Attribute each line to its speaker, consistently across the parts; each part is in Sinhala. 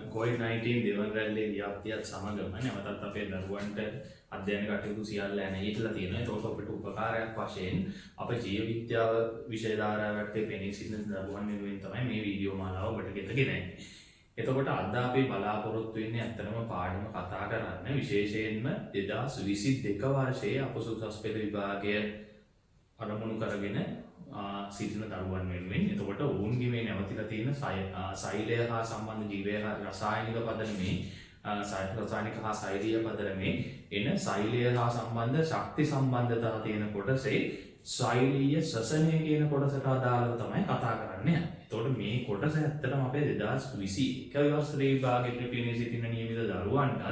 Speaker 1: COVID-19 දෙවන රැල්ලේ ව්‍යාප්තියත් සමගම නැවතත් අපේ දරුවන්ට අධ්‍යයන කටයුතු සියල්ල නැගිටලා තියෙනවා. ඒකට අපිට උපකාරයක් වශයෙන් අප ජීව විද්‍යාව විෂය ධාරාවටේ පෙනී සිටින දරුවන් වෙනුවෙන් තමයි මේ වීඩියෝ මාලාව ඔබට ගෙනගෙන එන්නේ. එතකොට අද අපි බලාපොරොත්තු වෙන්නේ ඇත්තටම පාඩම කතා කරන්න විශේෂයෙන්ම 2022 වර්ෂයේ අපසුසස් පෙළ විභාගය අරමුණු කරගෙන සිටින දරුවන් වෙනුවෙන්. එතකොට ඔවුන්ගේ මේ නැවතිලා තියෙන සෛලය හා සම්බන්ධ ජීවය හා රසායනික පදනමේ රසායනික හා සෛලීය පදනමේ එන සෛලය හා සම්බන්ධ ශක්ති සම්බන්ධතා තියෙන කොටසේ සෛලීය ශ්වසනය කියන කොටසට අදාළව තමයි කතා කරන්නේ. එතකොට මේ කොටස ඇත්තටම අපේ 2021 වසරේ විභාගයට පෙනී සිටින නියමිත දරුවන්ට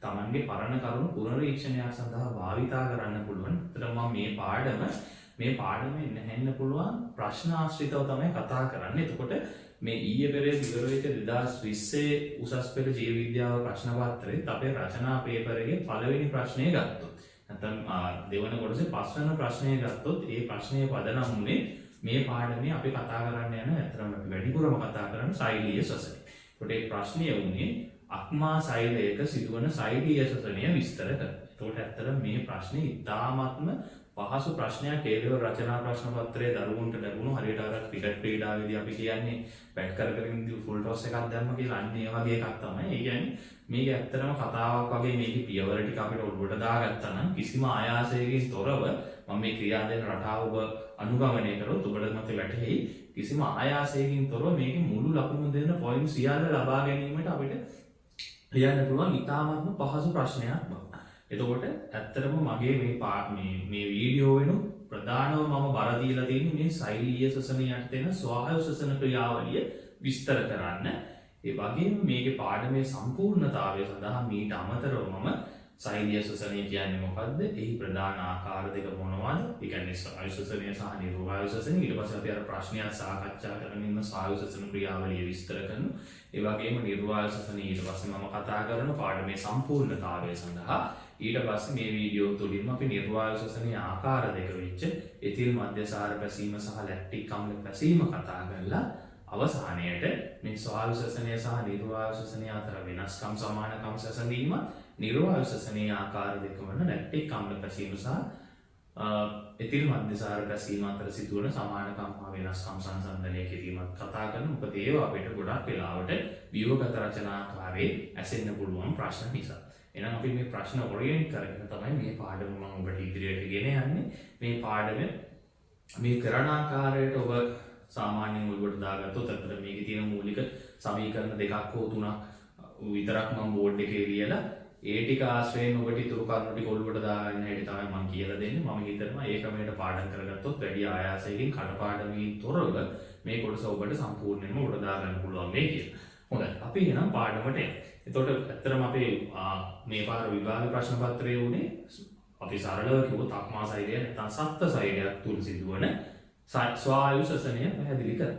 Speaker 1: තමන්ගේ පරණ කරුණු පුනරීක්ෂණයක් සඳහා භාවිතා කරන්න පුළුවන්. එතකොට මම මේ පාඩමෙන් නැහෙන්න පුළුවන් ප්‍රශ්න ආශ්‍රිතව තමයි කතා කරන්නේ. එතකොට මේ ඊයේ පෙරේ ඉවර වෙච්ච 2020 උසස් පෙළ ජීව විද්‍යාව ප්‍රශ්න පත්‍රයේ අපේ රචනා පේපර් එකේ පළවෙනි ප්‍රශ්නය ගත්තොත් නැත්නම් දෙවන කොටසේ පස්වන ප්‍රශ්නය ගත්තොත් ඒ ප්‍රශ්නයේ පදනම් වුණේ මේ පාඩමේ අපි කතා කරන්න යන අතරම අපි වැඩිපුරම කතා කරන සෛලීය ශ්වසනය. ඒකට ඒ ප්‍රශ්නය වුණේ අක්මා සෛලයක සිදුවන සෛලීය ශ්වසනය විස්තර කරන්න. ඒකට ඇත්තට මේ ප්‍රශ්නේ ඉතාමත්ම පහසු ප්‍රශ්නයක්. ඒකේ රචනා ප්‍රශ්න පත්‍රයේ දරුවන්ට ලැබුණු හරියට අර ක්‍රිකට් ක්‍රීඩාවේදී අපි කියන්නේ බැට් කරගෙන ඉඳි ෆුල් ටොස් එකක් දැම්ම කියලා අන්න ඒ වගේ එකක් තමයි. ඒ කියන්නේ මේක ඇත්තටම කතාවක් වගේ මේකේ පියවර ටික අපිට ඔළුවට දාගත්තා නම් කිසිම ආයාසයකින් තොරව මම මේ ක්‍රියා දෙන රටාව ඔබ අනුගමනය කරොත් ඔබට මත වැටහෙයි කිසිම ආයාසයකින් තොරව මේකේ මුළු ලකුණු දෙන පොයින්ට් සියල්ල ලබා ගැනීමට අපිට ලියන්න පුළුවන් ඉතාමත්ම පහසු ප්‍රශ්නයක් බව. එතකොට ඇත්තටම මගේ මේ වීඩියෝ වෙනු ප්‍රධානව මම බර දීලා තියෙන්නේ මේ සෛලීය ශ්වසනයට දෙන ස්වායු ශ්වසන ක්‍රියාවලිය විස්තර කරන්න. ඒ වගේම මේකේ පාඩමේ සම්පූර්ණතාවය සඳහා මීට අමතරව මම සෛලීය ශ්වසනය කියන්නේ මොකද්ද? එහි ප්‍රධාන ආකාර දෙක මොනවද? ඒ කියන්නේ ස්වායු ශ්වසනය සහ නිර්වායු ශ්වසනය. ඊට පස්සේ අපි අර ප්‍රශ්නයක් සාකච්ඡා කරගෙන ඉන්න ස්වායු ශ්වසන ක්‍රියාවලිය විස්තර කරනවා. ඒ වගේම නිර්වායු ශ්වසනය ඊට පස්සේ මම කතා කරන පාඩමේ සම්පූර්ණතාවය සඳහා ඊට පස්සේ මේ වීඩියෝ තුලින්ම අපි නිර්වායු ශ්වසනයේ ආකාර දෙක වෙච්ච එතිල් මධ්‍යසාර පැසීම සහ ලැක්ටික් අම්ල පැසීම කතා කරලා අවසානයේට මේ ස්වායු ශ්වසනය සහ නිර්වායු ශ්වසනය අතර වෙනස්කම් සමානකම් සැසඳීම නිර්වායු ශ්වසනයේ ආකාර දෙක වන ලැක්ටික් අම්ල පැසීම සහ එතිල් මධ්‍යසාර පැසීම අතර සිදුවන සමානකම් හා වෙනස්කම් සංසන්දනය කිරීමත් කතා කරන. මොකද ඒවා අපිට ගොඩක් වෙලාවට ව්‍යුහගත රචනාකාරයේ ඇසෙන්න පුළුවන් ප්‍රශ්න නිසා. එහෙනම් අපි මේ ප්‍රශ්න ඔරියන්ට් කරගෙන තමයි මේ පාඩම මම ඔබට ඉදිරියට ගෙන යන්නේ. මේ පාඩම මේ කරන ආකාරයට ඔබ සාමාන්‍යයෙන් ඔයගොල්ලෝ දාගත්තොත් අතට මේකේ තියෙන මූලික සමීකරණ දෙකක් හෝ තුනක් විතරක් මම බෝඩ් එකේ ලියලා ඒ ටික ආශ්‍රයෙන් ඔබට ඉතුරු කරුණු ටික ඔළුවට දාගන්න හැටි තමයි මම කියලා දෙන්නේ. මම හිතනවා ඒ ක්‍රමයට පාඩම් කරගත්තොත් වැඩි ආයාසයකින් කඩපාඩමකින් තොරව මේ කොටස ඔබට සම්පූර්ණයෙන්ම උඩ දාගන්න පුළුවන් වෙයි කියලා. හොඳයි. අපි එහෙනම් පාඩමට යමු. එතකොට ඇත්තටම අපේ මේ පාර විභාග ප්‍රශ්න පත්‍රයේ උනේ අපි සරලව කිව්වොත් අක්මා සෛලය නැත්නම් සත්ත්ව සෛලයක් තුල සිදුවන ස්වායු ශ්වසනය පැහැදිලි කරගන්න.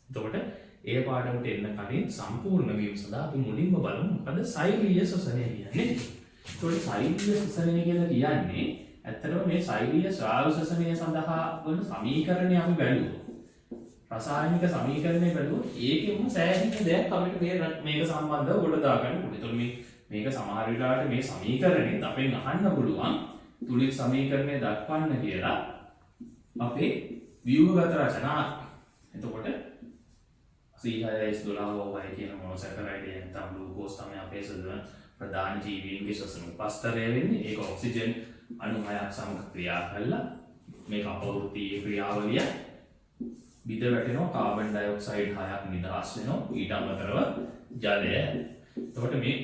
Speaker 1: එතකොට ඒ පාඩමට එන්න කලින් සම්පූර්ණ වීම සඳහා අපි මුලින්ම බලමු මොකද සෛලීය ශ්වසනය කියන්නේ. එතකොට සෛලීය ශ්වසනය කියලා කියන්නේ ඇත්තටම මේ සෛලීය ස්වායු ශ්වසනය සඳහා වන සමීකරණය අපි බැලුවොත් රසායනික සමීකරණය බැලුවොත් ඒකෙම සෑහෙන දෙයක් අපිට මේක සම්බන්ධව ගොඩ දාගන්න පුළුවන්. එතකොට මේක සමහර වෙලාවට මේ සමීකරණෙත් අපෙන් අහන්න පුළුවන් තුලින් සමීකරණය දක්වන්න කියලා අපේ ව්‍යුහගත රචනා. එතකොට C6H12O කියන මොනොසැකරයිඩ් නැත්නම් ග්ලූකෝස් තමයි අපේ සදන ප්‍රධාන ජීවීන්ගේ ශ්වසන උපස්තරය වෙන්නේ. ඒක ඔක්සිජන් අණු 6ක් සමග ක්‍රියා කරලා මේක අපවෘත්තීය ක්‍රියාවලිය බිඳ වැටෙනවා. කාබන් ඩයොක්සයිඩ් 6ක් නිදහස් වෙනවා. ඊට අමතරව ජලය. එතකොට මේ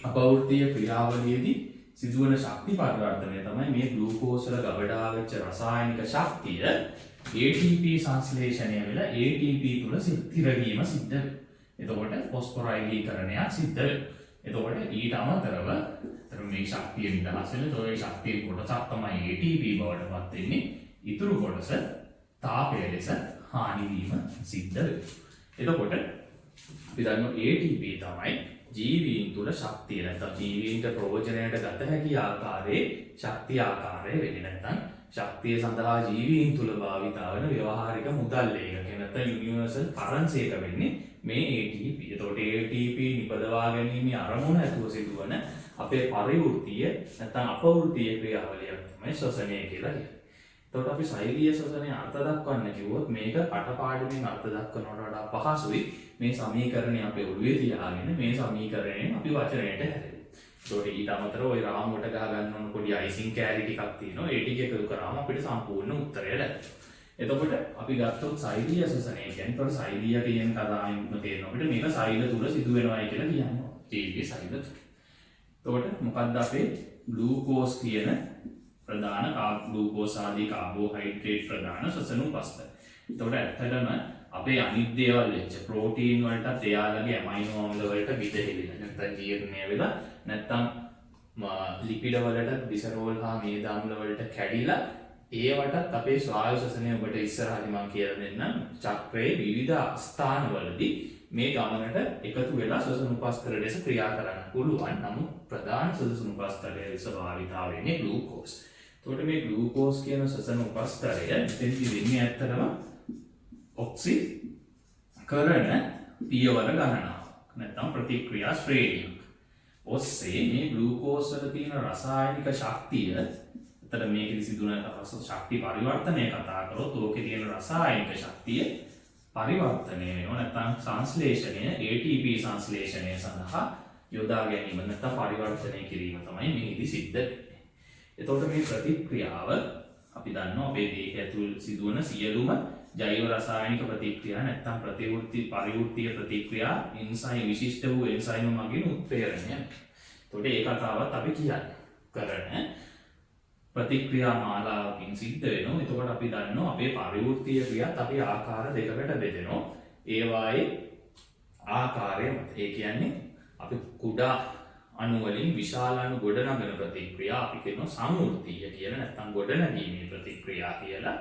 Speaker 1: අපවෘත්තීය ක්‍රියාවලියේදී සිදුවන ශක්ති පරිවර්තනය තමයි මේ ග්ලූකෝස් වල ගබඩා වෙච්ච රසායනික ශක්තිය ATP සංශ්ලේෂණය වෙලා ATP තුල ස්ථිර වීම සිද්ධ වෙනවා. එතකොට ෆොස්ෆොරයිලීකරණයක් සිද්ධ වෙනවා. එතකොට ඊට අමතරව මේ ශක්තිය නිදහස් වෙන ඒ ශක්තිය කොටසක් තමයි ATP බවට පත් වෙන්නේ. ඊතුරු කොටස තාපය ලෙස හානි වීම සිද්ධ වෙනවා. එතකොට අපි දන්නවා ATP තමයි ජීවීන් තුල ශක්තිය නැත්නම් ජීවීන්ට ප්‍රයෝජනයට ගත හැකි ආකාරයේ ශක්තිය ආකාරය වෙන්නේ. නැත්නම් ශක්තිය සඳහා ජීවීන් තුල භාවිත වන ව්‍යවහාරික මුදල් ඒකකය නැත්නම් යුනිවර්සල් කරන්සි එක වෙන්නේ මේ ATP. එතකොට ATP නිපදවා ගැනීමේ අරමුණ ඇතුව සිදුවන අපේ පරිවෘත්තීය නැත්නම් අපවෘත්තීය ක්‍රියාවලියක් තමයි ශ්වසනය කියලා කියන්නේ. එතකොට අපි ශෛලීය ශ්වසනයේ අර්ථ දක්වන්න කිව්වොත් මේක කටපාඩමින් අර්ථ දක්වනවට වඩා පහසුයි මේ සමීකරණය අපේ ඔළුවේ තියාගෙන මේ සමීකරණයෙන් අපි වචනයට හැරෙන්න. ඒකට ඊට අමතරව ওই රාමුවට ගහ ගන්න ඕන පොඩි අයිසිං කෑලි ටිකක් තියෙනවා. ඒ ටික එකතු කරාම අපිට සම්පූර්ණ උත්තරය ලැබෙනවා. එතකොට අපි ගත්තොත් ශෛලීය ශ්වසනය කියන්නේ ඒතකොට ශෛලීය කියන කතාවෙන්ම තේරෙනවා අපිට මේක ශෛල තුල සිදු වෙනවායි කියලා කියනවා. ජීවි ශෛල තුල. එතකොට මොකද්ද අපේ ග්ලූකෝස් කියන ප්‍රධාන ග්ලූකෝස් ආදී කාබෝහයිඩ්‍රේට් ප්‍රධාන ශ්වසන උපස්ථ. එතකොට ඇත්තටම අපේ අනිත් දේවල් වෙච්ච ප්‍රෝටීන් වලටත් එයාලගේ ඇමයිනෝ අම්ල වලට බෙදෙහිලා නැත්නම් ජීර්ණය වෙලා නැත්නම් ලිපිඩ වලට ග්ලිසරෝල් හා මේද අම්ල වලට කැඩිලා ඒවටත් අපේ ස්වායු ශ්වසනය ඔබට ඉස්සරහදී මම කියලා දෙන්නම් චක්‍රයේ විවිධ ස්ථානවලදී මේ ගමනට එකතු වෙලා ශ්වසන උපස්ථර ලෙස ක්‍රියා කරන්න පුළුවන්. නමුත් ප්‍රධාන ශ්වසන උපස්ථරය ලෙස භාවිතා වෙන්නේ ග්ලූකෝස්. එතකොට මේ ග්ලූකෝස් කියන ශ්වසන උපස්ථරය මෙතෙන්දී වෙන්නේ ඇත්තටම ඔක්සිකරණ පියවර ගණනාවක් නැත්නම් ප්‍රතික්‍රියා ශ්‍රේණියක්. ඔස්සේ මේ ග්ලූකෝස් වල තියෙන රසායනික ශක්තිය එතන මේකෙදි සිදුවන ශක්ති පරිවර්තනය කතා කරොත් ඕකේ තියෙන රසායනික ශක්තිය පරිවර්තනය වෙනවා නැත්නම් සංශ්ලේෂණය ATP සංශ්ලේෂණය සඳහා යොදා ගැනීම නැත්නම් පරිවර්තනය කිරීම තමයි මේකෙදි සිද්ධ වෙන්නේ. එතකොට මේ ප්‍රතික්‍රියාව අපි දන්නවා අපේ දේහය ඇතුළේ සිදුවන සියලුම ජෛව රසායනික ප්‍රතික්‍රියා නැත්නම් පරිවෘත්තීය ප්‍රතික්‍රියා එන්සයිම් විශිෂ්ට වූ එන්සයිම් මගින් උත්ප්‍රේරණය. එතකොට ඒ කතාවත් අපි කියන්නේ කරන ප්‍රතික්‍රියා මාලාවකින් සිද්ධ වෙනවා. එතකොට අපි දන්නවා අපේ පරිවෘත්තීය ක්‍රියාත් අපි ආකාර දෙකකට බෙදෙනවා. ඒවායේ ආකාරය මත. ඒ කියන්නේ අපි කුඩා අණු වලින් විශාල අණු ගොඩනගන ප්‍රතික්‍රියා අපි කියනවා සමෘද්ධීය කියලා නැත්නම් ගොඩනැගීමේ ප්‍රතික්‍රියා කියලා.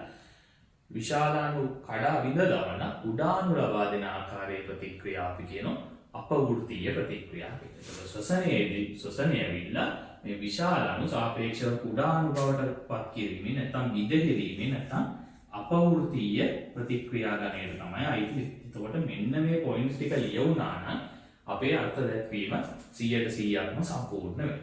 Speaker 1: විශාල අණු කඩා විඳ දවන කුඩා අණු ලබා දෙන ආකාරයේ ප්‍රතික්‍රියා අපි කියනවා අපවෘත්තීය ප්‍රතික්‍රියා කියලා. ඒක ශ්වසනයේදී ශ්වසනය ඇවිල්ලා මේ විශාල අණු සාපේක්ෂව කුඩා අණු බවට පත් කිරීමේ නැත්නම් විදෙහිරීමේ නැත්නම් අපවෘත්තීය ප්‍රතික්‍රියා ගණයට තමයි අයිති. එතකොට මෙන්න මේ පොයින්ට්ස් ටික ලියුණා නම් අපේ අර්ථ දැක්වීම 100%ක්ම සම්පූර්ණ වෙනවා.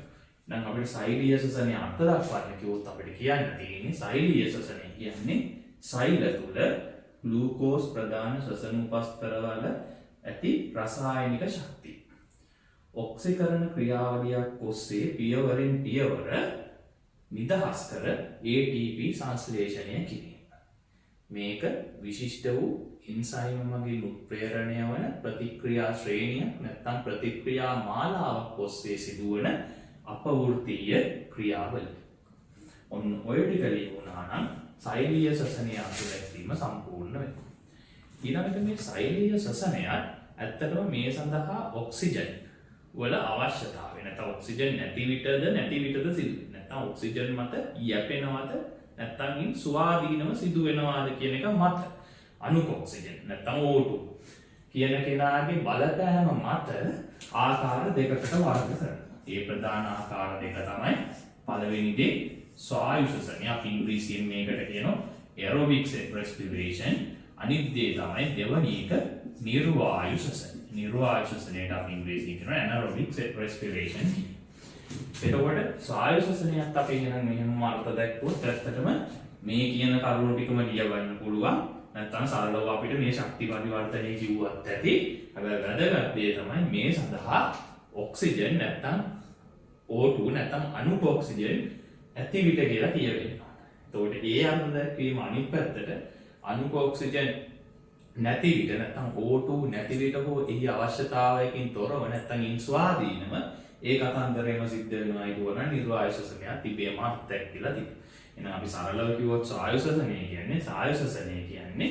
Speaker 1: දැන් අපිට ශෛලීය ශ්වසනයේ අර්ථ දක්වන්න කිව්වොත් අපිට කියන්න තියෙන්නේ ශෛලීය ශ්වසනය කියන්නේ සෛල තුළ ග්ලූකෝස් ප්‍රධාන ශ්වසන උපස්ථරවල ඇති රසායනික ශක්තිය. ඔක්සිකරණ ක්‍රියාවලියක් ඔස්සේ පියවරෙන් පියවර නිදහස් කර ATP සංශ්ලේෂණය කිරීම. මේක විශිෂ්ට වූ එන්සයිම් මගින් උත්ප්‍රේරණය වන ප්‍රතික්‍රියා ශ්‍රේණියක් නැත්නම් ප්‍රතික්‍රියා මාලාවක් ඔස්සේ සිදුවන අපවෘත්තීය ක්‍රියාවලිය. ඔන්න ඔය ටික ලියුණා නම් ශෛලීය ශ්වසනය අතුලැස්වීම සම්පූර්ණ වෙනවා. ඊළඟට මේ ශෛලීය ශ්වසනය ඇත්තටම මේ සඳහා ඔක්සිජන් වල අවශ්‍යතාවය නැත්නම් ඔක්සිජන් නැති විටද සිදු වෙන්නේ. නැත්නම් ඔක්සිජන් මත යැපෙනවද නැත්නම් ස්වාධීනව සිදු වෙනවාද කියන එක මත අණුක ඔක්සිජන් නැත්නම් O2 කියන කෙනාගේ බලපෑම මත ආකාර දෙකකට වර්ග කරනවා. ඒ ප්‍රධාන ආකාර දෙක තමයි පළවෙනි දේ ස්වායු ශ්වසනය. අපි ඉංග්‍රීසියෙන් මේකට කියනවා aerobic respiration. අනිත් දේ තමයි දෙවැනි එක නිර්වායු ශ්වසනය. නිර්වායු ශ්වසනයට අපි ඉංග්‍රීසියෙන් කියනවා anaerobic respiration. එතකොට ස්වායු ශ්වසනයත් අපි මෙහෙම අර්ථ දැක්වුවොත් ඇත්තටම මේ කියන කරුණු ටිකම ලියවන්න පුළුවන්. නැත්නම් සරලව අපිට මේ ශක්ති පරිවර්තනය කිව්වත් ඇති. හැබැයි වැදගත් දේ තමයි මේ සඳහා ඔක්සිජන් නැත්නම් O2 නැත්නම් අණුක ඔක්සිජන් ඇති විට කියලා කියවෙනවා. එතකොට ඒ අර්ථ දැක්වීම අනිත් පැත්තට අණුක ඔක්සිජන් නැති විට නැත්නම් O2 නැති විට හෝ එහි අවශ්‍යතාවයකින් තොරව නැත්නම් ඉන් ස්වාධීනව ඒ කතන්දරේම සිද්ධ වෙනවා කියවන නිර්වායු ශ්වසනය තිබේම අර්ථයක් කියලා තියෙනවා. එහෙනම් අපි සරලව කිව්වොත් ස්වායු ශ්වසනය කියන්නේ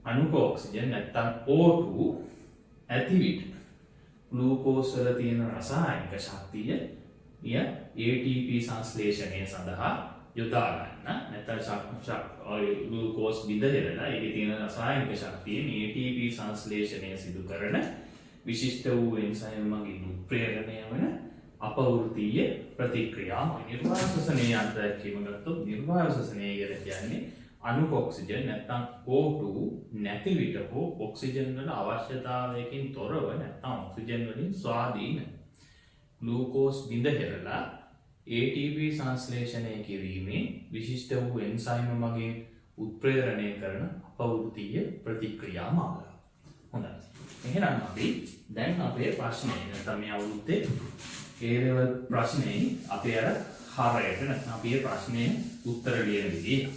Speaker 1: අණුක ඔක්සිජන් නැත්නම් O2 ඇති විට ග්ලූකෝස් වල තියෙන රසායනික ශක්තිය ATP සංශ්ලේෂණය සඳහා යොදා ගන්න. නැත්නම් ග්ලූකෝස් විදහෙරලා ඒකේ තියෙන රසායනික ශක්තියෙන් ATP සංශ්ලේෂණය සිදු කරන විශිෂ්ට වූ එන්සයිම් මගින් උත්ප්‍රේරණය වන අපවෘත්තීය ප්‍රතික්‍රියා. නිර්වායු ශ්වසනයේ අර්ථයක් කියම ගත්තොත් නිර්වායු ශ්වසනය කියන්නේ අනුක ඔක්සිජන් නැත්නම් O2 නැති විට හෝ ඔක්සිජන් වල අවශ්‍යතාවයකින් තොරව නැත්නම් ඔක්සිජන් වලින් ස්වාධීන ග්ලූකෝස් බිඳ හෙරලා ATP සංශ්ලේෂණය කිරීමේ විශිෂ්ට වූ එන්සයිම මගින් උත්ප්‍රේරණය කරන අපවෘත්තීය ප්‍රතික්‍රියා මාලාව. හොඳයි. එහෙනම් අපි දැන් අපේ ප්‍රශ්නේ නැත්නම් මේ අවුරුද්දේ A level ප්‍රශ්නේ අපි අර හරයට නැත්නම් අපි මේ ප්‍රශ්නේ උත්තර ලියන විදිහ.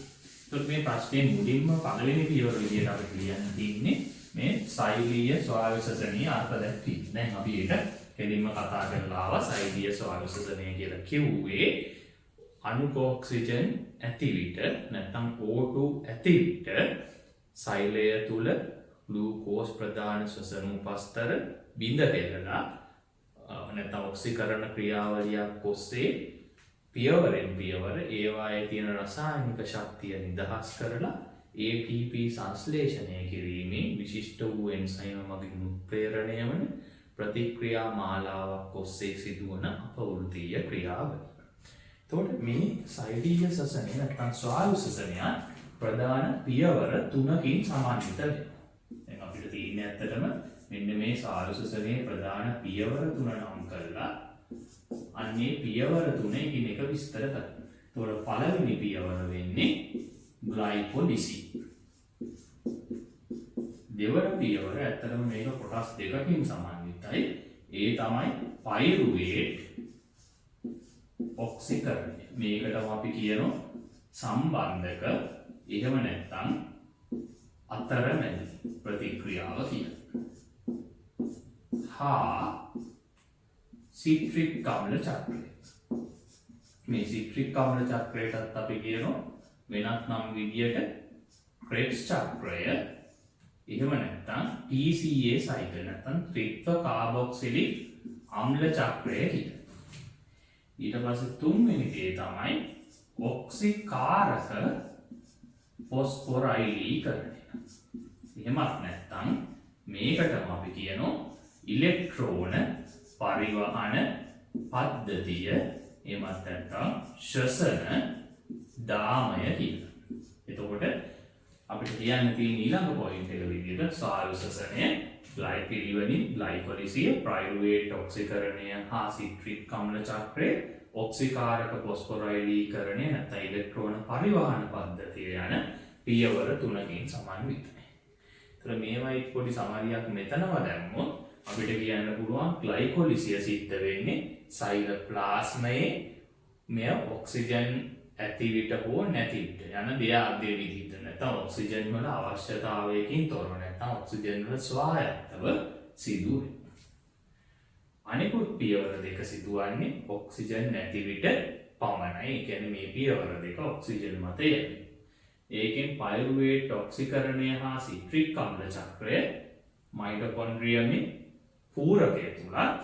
Speaker 1: ඒත් මේ ප්‍රශ්නේ මුලින්ම පළවෙනි පියවර විදිහට අපිට ලියන්න තියෙන්නේ මේ සෛලීය ස්වායුසසනීය අර්ථ දැක්වීම. දැන් අපි ඒක කෙලින්ම කතා කරලා ආවා සෛලීය ස්වායුසසනීය කියලා කිව්වේ අණුක ඔක්සිජන් ඇති විට නැත්නම් O2 ඇති විට සෛලය තුල ග්ලූකෝස් ප්‍රධාන ශ්වසන උපස්තර බිඳ හෙළලා නැත්නම් ඔක්සිකරණ ක්‍රියාවලියක් ඔස්සේ පියවරෙන් පියවර ඒවායේ තියෙන රසායනික ශක්තිය නිදහස් කරලා ATP සංශ්ලේෂණය කිරීමේ විශිෂ්ට වූ එන්සයිම මගින් උත්ප්‍රේරණය වන ප්‍රතික්‍රියා මාලාවක් ඔස්සේ සිදුවන අපවෘත්තීය ක්‍රියාවලිය. එතකොට මේ සෛලීය ශ්වසනය නැත්නම් ස්වායු ශ්වසනය ප්‍රධාන පියවර 3කින් සමන්විත වෙනවා. දැන් අපිට තියෙන්නේ ඇත්තටම මෙන්න මේ ස්වායු ශ්වසනයේ ප්‍රධාන පියවර 3 නම් කරලා අන්නේ පියවර 3 එකිනෙක විස්තර කරනවා. එතකොට පළවෙනි පියවර වෙන්නේ ග්ලයිකොලිසිස්. දෙවන පියවර ඇත්තටම මේක කොටස් දෙකකින් සමන්විතයි. ඒ තමයි පයිරුවේට් ඔක්සිකරණය. මේකටම අපි කියනවා සම්බන්ධක එහෙම නැත්නම් අතරමැදි ප්‍රතික්‍රියාව කියලා. හා සිට්‍රික් අම්ල චක්‍රය. මේ සිට්‍රික් අම්ල චක්‍රයටත් අපි කියනවා වෙනත් නම් විදියට ක්‍රෙබ්ස් චක්‍රය. එහෙම නැත්නම් TCA සයිකල් නැත්නම් ත්‍රිත්ව කාබොක්සිලික් අම්ල චක්‍රය කියලා. ඊට පස්සේ තුන්වෙනි දේ තමයි ඔක්සිකාරක ෆොස්ෆොරයිලීකරණය. එහෙමත් නැත්නම් මේකටම අපි කියනවා ඉලෙක්ට්‍රෝන පරිවහන පද්ධතිය. එහෙමත් නැත්නම් ශ්වසන දාමය කියලා. එතකොට අපිට කියන්න තියෙන ඊළඟ පොයින්ට් එක විදිහට ස්වායු ශ්වසනය ග්ලයිපිරිවලින් ග්ලයිකොලිසිය පයිරුවේට් ඔක්සිකරණය හා සිට්‍රික් අම්ල චක්‍රය ඔක්සිකාරක ෆොස්ෆොරයිලීකරණය නැත්නම් ඉලෙක්ට්‍රෝන පරිවහන පද්ධතිය යන පියවර 3කින් සමන්විතයි. ඒතර මේවයි පොඩි සමරියක් මෙතනම දැම්මොත් අපිට කියන්න පුළුවන් ග්ලයිකොලිසිය සිද්ධ වෙන්නේ සෛලප්ලාස්මයේ මෙය ඔක්සිජන් ඇති විට හෝ නැති විට යන දෙආද්‍ය විදිහට නැත්නම් ඔක්සිජන් වල අවශ්‍යතාවයකින් තොරව නැත්නම් ඔක්සිජන් වල ස්වායත්තව සිදු වෙනවා. අනිකුත් පියවර දෙක සිදුවන්නේ ඔක්සිජන් නැති විට පමණයි. ඒ කියන්නේ මේ පියවර දෙක ඔක්සිජන් මත යන්නේ. ඒකෙන් පයිරුවේට් ඔක්සිකරණය හා සිට්‍රික් අම්ල චක්‍රය මයිටොකොන්ඩ්‍රියමේ පූරකය තුලත්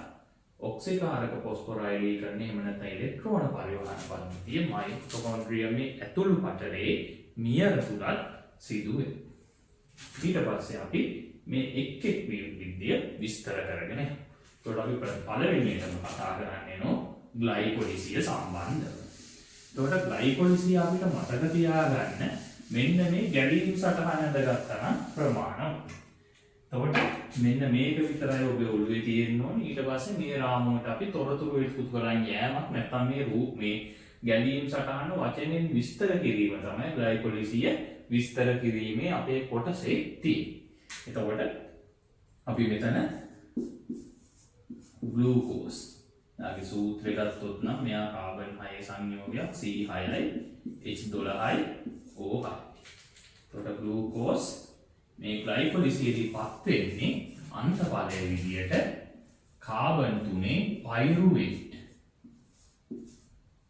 Speaker 1: ඔක්සිකාරක ෆොස්ෆොරයිලීකරණය එහෙම නැත්නම් ඉලෙක්ට්‍රෝන පරිවහන පද්ධතිය මයිටොකොන්ඩ්‍රියමේ ඇතුළු පටලයේ මියර තුලත් සිදු වෙනවා. ඊට පස්සේ අපි මේ එක් විදිය විස්තර කරගෙන යනවා. ඒකට අපි පළවෙනියටම කතා කරන්නේ නෝ ග්ලයිකොලිසිය සම්බන්ධව. ඒකට ග්ලයිකොලිසිය අපිට මතක තියාගන්න මෙන්න මේ ගැලීම් සටහන ඇඳගත්තා නම් ප්‍රමාණවත්. එතකොට මෙන්න මේක විතරයි ඔබේ ඔළුවේ තියෙන්න ඕනේ. ඊට පස්සේ මේ රාමුවට අපි තොරතුරු එකතු කරන් යෑමක් නැත්නම් මේ ගැලීම් සටහන වචනෙන් විස්තර කිරීම තමයි ග්ලයිකොලිසිය විස්තර කිරීමේ අපේ කොටසේ තියෙන්නේ. එතකොට අපි මෙතන ග්ලූකෝස් යාගේ සූත්‍රය ගත්තොත් නම් මෙයා කාබන් 6 සංයෝගයක් C6යි H12යි O6. එතකොට ග්ලූකෝස් මේ ග්ලයිකොලිසියේදී පත් වෙන්නේ අන්තඵලයේ විදියට කාබන් 3 පයිරුවේට්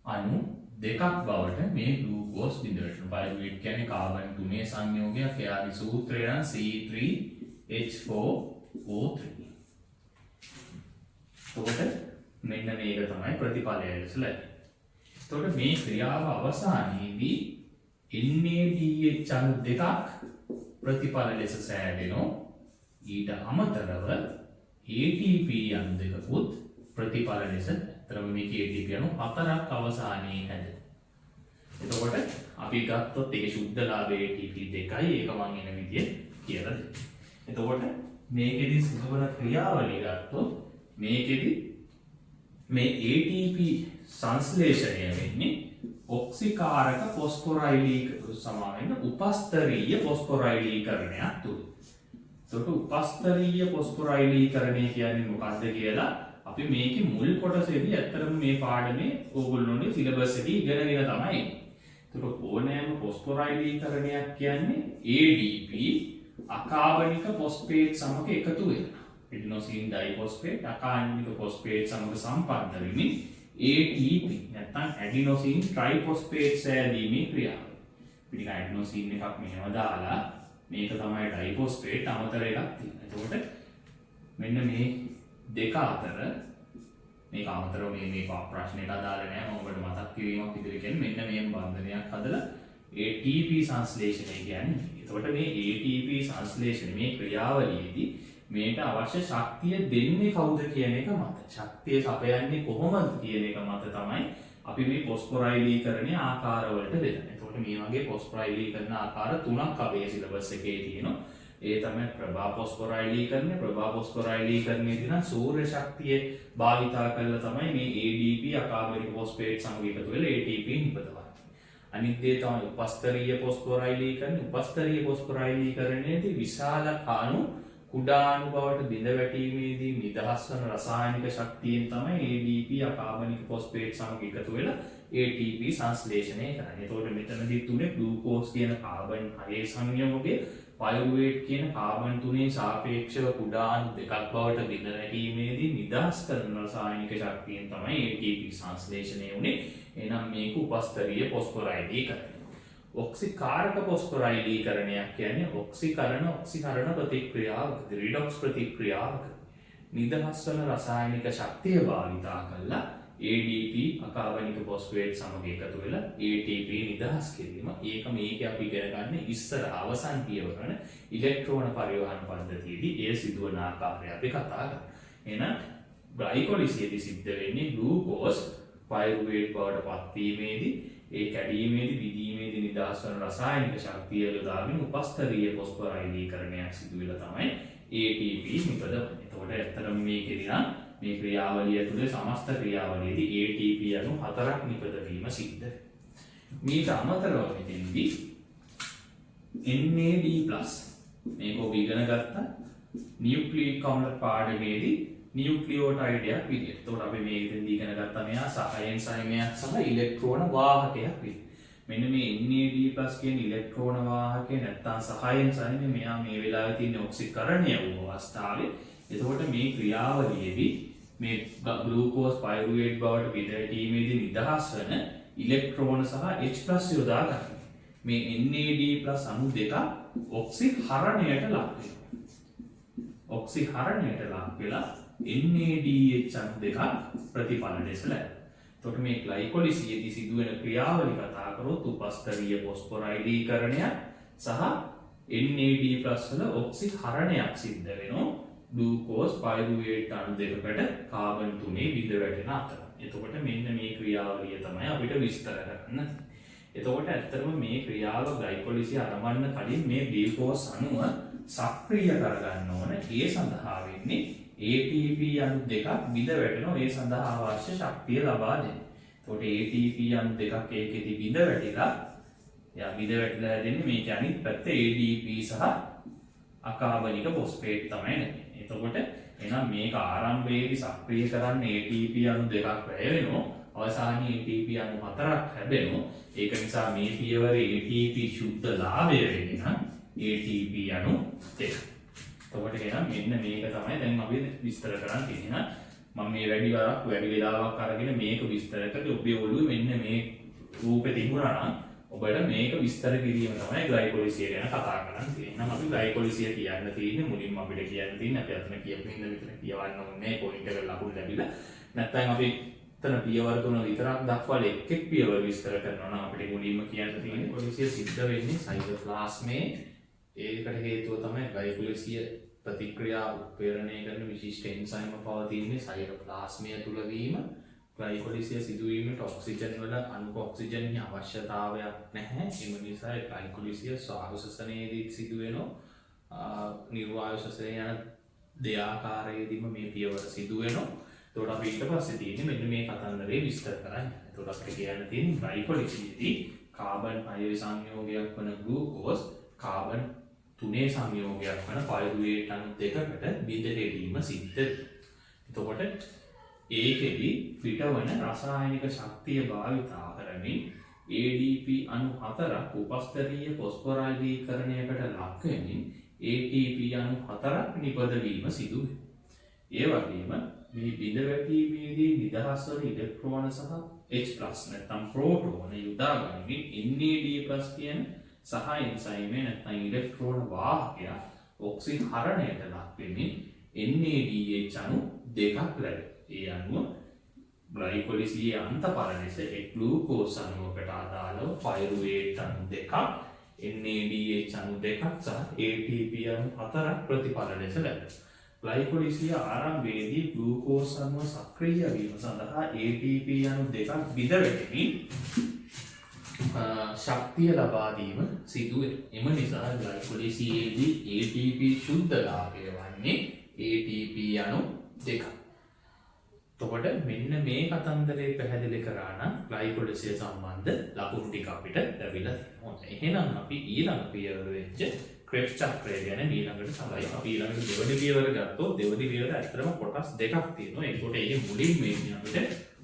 Speaker 1: අණු දෙකක් බවට මේ ග්ලූකෝස් බිඳ වැටෙනවා. පයිරුවේට් කියන්නේ කාබන් 3 සංයෝගයක්. එයාගේ සූත්‍රය නම් C3H4O3. එතකොට මෙන්න මේක තමයි ප්‍රතිඵලය ලෙස ලැබෙන්නේ. එතකොට මේ ක්‍රියාව අවසානයේදී NADH අණු දෙකක් ප්‍රතිඵල ලෙස සෑදෙනවා. ඊට අමතරව ATP අණු දෙකකුත් ප්‍රතිඵල ලෙස අතරම මේක ATP අණු 4ක් අවසානයේ හැදෙනවා. එතකොට අපි ගත්තොත් ඒක සුද්ධ ලාභයේ ATP 2යි ඒක මම එන විදිය කියලා දෙන්න. එතකොට මේකෙදි සිදුවන ක්‍රියාවලිය ගත්තොත් මේකෙදි මේ ATP සංශ්ලේෂණය වෙන්නේ ඔක්සිකාරක ෆොස්ෆොරයිලීක සමාවෙන්න උපස්තරීය ෆොස්ෆොරයිලීකරණයක් තුල. එතකොට උපස්තරීය ෆොස්ෆොරයිලීකරණය කියන්නේ මොකක්ද කියලා අපි මේකේ මුල් කොටසේදී ඇත්තටම මේ පාඩමේ ඕගොල්ලෝනේ සිලබස් එකේ ඉගෙනගෙන තමයි. එතකොට ඕනෑම ෆොස්ෆොරයිලීකරණයක් කියන්නේ ADP අකාබනික ෆොස්ෆේට් සමග එකතු වෙනවා. එඩිනෝසින් ඩයිෆොස්ෆේට් අකාබනික ෆොස්ෆේට් සමග සම්බන්ධ වෙමින් ATP නැත්නම් ඇඩිනෝසින් ට්‍රයිෆොස්ෆේට් සෑදීමේ ක්‍රියාව. පිටික ඇඩිනෝසින් එකක් මෙහෙම දාලා මේක තමයි ඩයිෆොස්ෆේට් අමතර එකක් තියෙනවා. එතකොට මෙන්න මේ දෙක අතර මේක අමතරව මේ ප්‍රශ්නෙට අදාළ නැහැ. මම ඔබට මතක් කිරීමක් විදිහට කියන්නේ මෙන්න මේ බන්ධනයක් හදලා ATP සංශ්ලේෂණය කියන්නේ. එතකොට මේ ATP සංශ්ලේෂණ මේ ක්‍රියාවලියේදී මේට අවශ්‍ය ශක්තිය දෙන්නේ කවුද කියන එක මත. ශක්තිය සපයන්නේ කොහොමද කියන එක මත තමයි අපි මේ ෆොස්ෆොරයිලීකරණයේ ආකාරවලට බෙදන්නේ. එතකොට මේ වගේ ෆොස්ෆොරයිලීකරණ ආකාර තුනක් අපේ සිලබස් එකේ තියෙනවා. ඒ තමයි ප්‍රභා ෆොස්ෆොරයිලීකරණය. ප්‍රභා ෆොස්ෆොරයිලීකරණයේදී නම් සූර්ය ශක්තිය භාවිතා කරලා තමයි මේ ADP අකාබනික ෆොස්ෆේට් සමග එකතු වෙලා ATP නිපදවන්නේ. අනිත් දේ තමයි උපස්තරීය ෆොස්ෆොරයිලීකරණය. උපස්තරීය ෆොස්ෆොරයිලීකරණයේදී විශාල කණු කුඩා අණු බවට බිඳ වැටීමේදී නිදහස් වන රසායනික ශක්තියෙන් තමයි ADP අකාබනික ෆොස්ෆේට් සමග එකතු වෙලා ATP සංශ්ලේෂණය කරන්නේ. එතකොට මෙතනදී තුනේ ග්ලූකෝස් කියන කාබන් 6 සංයෝගයේ පයරුවේට් කියන කාබන් 3 සාපේක්ෂව කුඩා අණු දෙකක් බවට බිඳ වැටීමේදී නිදහස් කරන රසායනික ශක්තියෙන් තමයි ATP සංශ්ලේෂණය වුනේ. එහෙනම් මේක උපස්තරීය ෆොස්ෆොරයිලීකරණය. ඔක්සිකාරක ෆොස්ෆොරයිලීකරණයක් කියන්නේ ඔක්සිකරණ ප්‍රතික්‍රියාවක රිඩොක්ස් ප්‍රතික්‍රියාවක නිදහස් වන රසායනික ශක්තිය භාවිතා කරලා ADP අකාබනික ෆොස්ෆේට් සමග එකතු වෙලා ATP නිදහස් කිරීම. ඒක මේක අපි ඉගෙන ගන්න ඉස්සර අවසන් පියවරන ඉලෙක්ට්‍රෝන පරිවහන පද්ධතියේදී ඒ සිදුවන ආකාරය අපි කතා කරා. එහෙනම් ග්ලයිකොලිසිසයේදී සිද්ධ වෙන්නේ ග්ලූකෝස් පයිරුවේට් බවට පත් වීමේදී ඒ කැඩීමේදී විදීමේදී නිදහස් වන රසායනික ශක්තිය යොදාගෙන උපස්තරීය ෆොස්ෆොරයිලීකරණයක් සිදු වෙලා තමයි ATP නිපදවන්නේ. එතකොට ඇත්තටම මේකේදී නම් මේ ක්‍රියාවලිය තුළ සමස්ත ක්‍රියාවලියේදී ATP අණු 4ක් නිපදවීම සිද්ධ වෙනවා. මේක අමතරව මෙතෙන්දී NAD+ මේක ඔබ ඉගෙන ගත්තා නියුක්ලියික් අම්ල පාඩමේදී නියුක්ලියෝටයිඩයක් විදිහට. එතකොට අපි මේකෙන්දී ඉගෙන ගත්තා මෙයා සහයෙන් සයමයක් සහ ඉලෙක්ට්‍රෝන වාහකයක් විදිහට. මෙන්න මේ NAD+ කියන ඉලෙක්ට්‍රෝන වාහකය නැත්තම් සහයෙන් සයමය මෙයා මේ වෙලාවේ තියෙන ඔක්සිකරණය වූ අවස්ථාවේ. එතකොට මේ ක්‍රියාවලියේදී මේ ග්ලූකෝස් පයිරුවේට් බවට බිඳ වැටීමේදී නිදහස් වන ඉලෙක්ට්‍රෝන සහ H+ යොදා ගන්න. මේ NAD+ අණු දෙක ඔක්සිහරණයට ලක් වෙනවා. ඔක්සිහරණයට ලක් වෙලා NADH අණු දෙක ප්‍රතිඵල ලෙස ලැබෙනවා. එතකොට මේ ග්ලයිකොලිසිසයේදී සිදුවෙන ක්‍රියාවලිය කතා කරොත් උපස්තරීය ෆොස්ෆොරයිලීකරණය සහ NAD+ වල ඔක්සිහරණයක් සිද්ධ වෙනවා. ග්ලූකෝස් පයිරුවේට් අණු දෙකකට කාබන් 3 බිඳ වැටෙන අතර. එතකොට මෙන්න මේ ක්‍රියාවලිය තමයි අපිට විස්තර කරන්න. එතකොට ඇත්තටම මේ ක්‍රියාව ග්ලයිකොලිසිය ආරම්භන්න කලින් මේ ග්ලූකෝස් අණුව සක්‍රිය කරගන්න ඕන. ඒ සඳහා වෙන්නේ ATP අණු දෙකක් බිඳ වැටෙනවා. ඒ සඳහා අවශ්‍ය ශක්තිය ලබා දෙන්න. එතකොට ATP අණු දෙකක් ඒකෙදි බිඳ වැටිලා බිඳ වැටිලා හැදෙන්නේ මේක අනිත් පැත්තේ ADP සහ අකාබනික ෆොස්ෆේට් තමයි නැන්නේ. එතකොට එහෙනම් මේක ආරම්භයේදී සක්‍රිය කරන්න ATP අණු දෙකක් වැය වෙනවා. අවසානයේ ATP අණු 4ක් හැදෙනවා. ඒක නිසා මේ පියවරේ ATP සුද්ධ ලාභය වෙන්නේ නම් ATP අණු 2. එතකොට එහෙනම් මෙන්න මේක තමයි දැන් අපි විස්තර කරන්න තියෙන්නේ. මම මේ වැඩි වෙලාවක් අරගෙන මේක විස්තර කරලා ඔබේ ඔළුවේ මෙන්න මේ රූපේ තිබුණා නම් ඔබට මේක විස්තර කිරීම තමයි ග්ලයිකොලිසිය ගැන කතා කරන්න තියෙන්නේ. නම් අපි ග්ලයිකොලිසිය කියන්න තියෙන්නේ මුලින්ම අපිට කියන්න තියෙන්නේ අපි අතන කියපු ඉන්න විතර කියවන්න ඕනේ පොයින්ට් එක ලකුණු ලැබිලා. නැත්නම් අපි එතන පියවර තුන විතරක් දක්වලා එක් පියවර විස්තර කරනවා නම් අපිට මුලින්ම කියන්න තියෙන්නේ ග්ලයිකොලිසිය සිද්ධ වෙන්නේ සයිටෝප්ලාස්මේ. ඒකට හේතුව තමයි ග්ලයිකොලිසිය ප්‍රතික්‍රියා උත්ප්‍රේරණය කරන විශිෂ්ට එන්සයිම පවතින්නේ සයිටෝප්ලාස්මය තුල වීම. ග්ලයිකොලිසිස් සිදුවීමට ඔක්සිජන් වල අණු ඔක්සිජන් අවශ්‍යතාවයක් නැහැ. ඒ නිසා ග්ලයිකොලිසිස් ස්වාභාවිකසනයේදී සිදුවෙනවා. නිර්වායු ශ්වසනය යන දෙආකාරයේදීම මේ පියවර සිදුවෙනවා. එතකොට අපි ඊට පස්සේ තියෙන්නේ මෙන්න මේ කතන්දරේ විස්තර කරන්න. එතකොට අපිට කියන්න තියෙන්නේ ග්ලයිකොලිසිස්දී කාබන් 5 සංයෝගයක් වන ග්ලූකෝස් කාබන් 3 සංයෝගයක් වන පයරුවේට් අණු දෙකකට බිඳ සිද්ධ. එතකොට ඒකෙදි පිටවන රසායනික ශක්තිය භාවිතා කරමින් ADP අණු 4ක් උපස්තරීය ෆොස්ෆොරයිලීකරණයකට ලක් වෙමින් ATP අණු 4ක් නිපද වීම සිදු වෙනවා. ඒ වගේම මේ බිඳ වැටීමේදී නිදහස් වන ඉලෙක්ට්‍රෝන සහ H+ නැත්නම් ප්‍රෝටෝන යොදා ගනිමින් NAD+ කියන සහ එන්සයිමේ නැත්නම් ඉලෙක්ට්‍රෝන වාහකය ඔක්සිහරණයට ලක් වෙමින් NADH අණු දෙකක් ලැබෙනවා. ඒ අනුව ග්ලයිකොලිසියේ අන්තපර ලෙස ග්ලූකෝස් අණුවකට අදාළව පයරුවේට් අණු දෙකක්, NADH අණු දෙකක් සහ ATP අණු 4ක් ප්‍රතිඵල ලෙස ලැබෙනවා. ග්ලයිකොලිසිය ආරම්භයේදී ග්ලූකෝස් අණුව සක්‍රිය වීම සඳහා ATP අණු දෙකක් බිඳ වැටෙමින් ශක්තිය ලබා දීම සිදු වෙනවා. එම නිසා ග්ලයිකොලිසියේදී ATP ශුද්ධලාභය වන්නේ ATP අණු දෙකක්. එතකොට මෙන්න මේ කතන්දරේ පැහැදිලි කරා නම් ග්ලයිකොලිසිය සම්බන්ධ ලකුණු ටික අපිට ලැබිලා තියෙනවා. එහෙනම් අපි ඊළඟ පියවර වෙච්ච ක්‍රෙබ්ස් චක්‍රය ගැන ඊළඟට තමයි අපි ඊළඟට දෙවෙනි පියවර ගත්තොත් දෙවෙනි පියවර ඇත්තටම කොටස් දෙකක් තියෙනවා. ඒකට ඒ මුලින්ම එන්නේ අපිට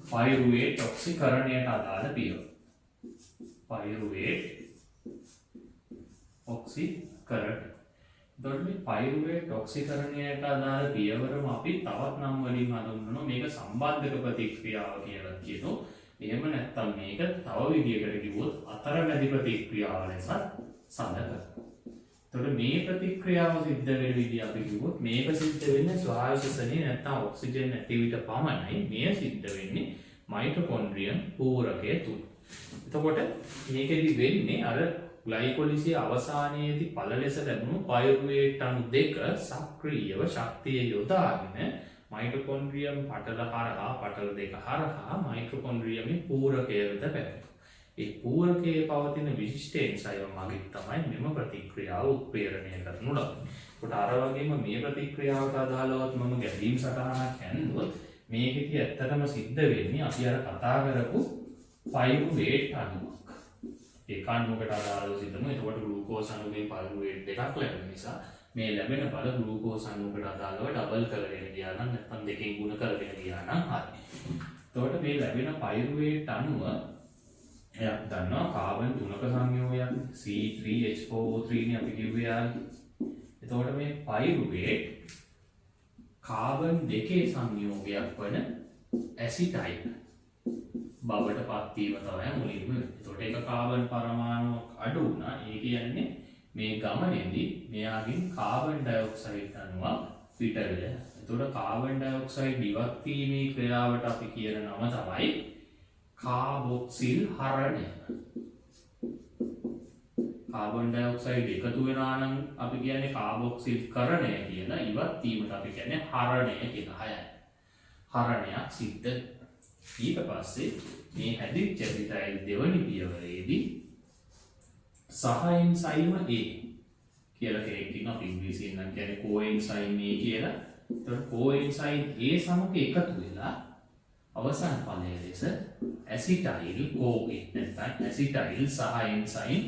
Speaker 1: පයරුවේට් ඔක්සිකරණයට අදාළ පියවර. පයරුවේට් ඔක්සිකරණ. එතකොට මේ පයරුවේට් ඔක්සිකරණයට අදාළ පියවරම අපි තවත් නම් වලින් හඳුන්වනවා. මේක සම්බන්ධක ප්‍රතික්‍රියාව කියලා කියනවා. එහෙම නැත්නම් මේක තව විදිහකට කිව්වොත් අතරමැදි ප්‍රතික්‍රියාව ලෙස සැලකනවා. එතකොට මේ ප්‍රතික්‍රියාව සිද්ධ වෙන විදිහ අපි කිව්වොත් මේක සිද්ධ වෙන්නේ ස්වායුසසනේ නැත්නම් ඔක්සිජන් නැති විට පමණයි. මේ සිද්ධ වෙන්නේ මයිටොකොන්ඩ්‍රියම් පූරකය තුල. එතකොට මේකෙදි වෙන්නේ අර ග්ලයිකොලිසිය අවසානයේදී ඵල ලෙස ලැබුණු පයරුවේට් අණු දෙක සක්‍රීයව ශක්තිය යොදාගෙන මයිටොකොන්ඩ්‍රියම් පටල හරහා පටල දෙක හරහා මයිටොකොන්ඩ්‍රියමේ පූරකය වෙත පැමිණෙනවා. ඒ පූරකයේ පවතින විශිෂ්ට එන්සයිම මගින් තමයි මෙම ප්‍රතික්‍රියාව උත්ප්‍රේරණය කරනු ලබන්නේ. කොට අර වගේම මේ ප්‍රතික්‍රියාවට අදාළව මම ගැලීම් සටහනක් ඇන්නුවොත් මේකෙදි ඇත්තටම සිද්ධ වෙන්නේ අපි අර කතා කරපු පයරුවේට් අණුවක්. ඒ කණුවකට අදාළව සිද්ධම. එතකොට ග්ලූකෝස් අණුවෙන් පයරුවේට් දෙකක් ලැබෙන නිසා මේ ලැබෙන බල ග්ලූකෝස් අණුවකට අදාළව ඩබල් කරගෙන ගියා නම් නැත්නම් දෙකෙන් ගුණ කරගෙන ගියා නම් හරි. එතකොට මේ ලැබෙන පයරුවේට් අණුව එයා දන්නවා කාබන් 3ක සංයෝගයක් C3H4O3 නේ අපි කිව්වේ. එතකොට මේ පයරුවේට් කාබන් 2 සංයෝගයක් වන ඇසිටයිල් බවට පත් වීම තමයි මුලින්ම වෙන්නේ. එතකොට එක කාබන් පරමාණුවක් අඩු වුණා. ඒ කියන්නේ මේ ගමනේදී මෙයාගෙන් කාබන් ඩයොක්සයිඩ් අණුවක් පිට වෙලා. එතකොට කාබන් ඩයොක්සයිඩ් ඉවත් වීමේ ක්‍රියාවට අපි කියන නම තමයි කාබොක්සිල් හරණය. කාබන් ඩයොක්සයිඩ් එකතු වෙනවා නම් අපි කියන්නේ කාබොක්සිල් කරණය කියලා. ඉවත් වීමට අපි කියන්නේ හරණය කියලා. හරණයක් සිද්ධ. ඊට පස්සේ මේ හැදිච්ච ඇසිටයිල් දෙවනි පියවරේදී සහ එන්සයිම A කියලා කෙනෙක් ඉන්නවා. අපි ඉංග්‍රීසියෙන් නම් කියන්නේ කොඑන්සයිම් A කියලා. එතකොට කොඑන්සයිම් A සමග එකතු වෙලා අවසාන ඵලය ලෙස ඇසිටයිල් CoA නැත්නම් ඇසිටයිල් සහ එන්සයිම්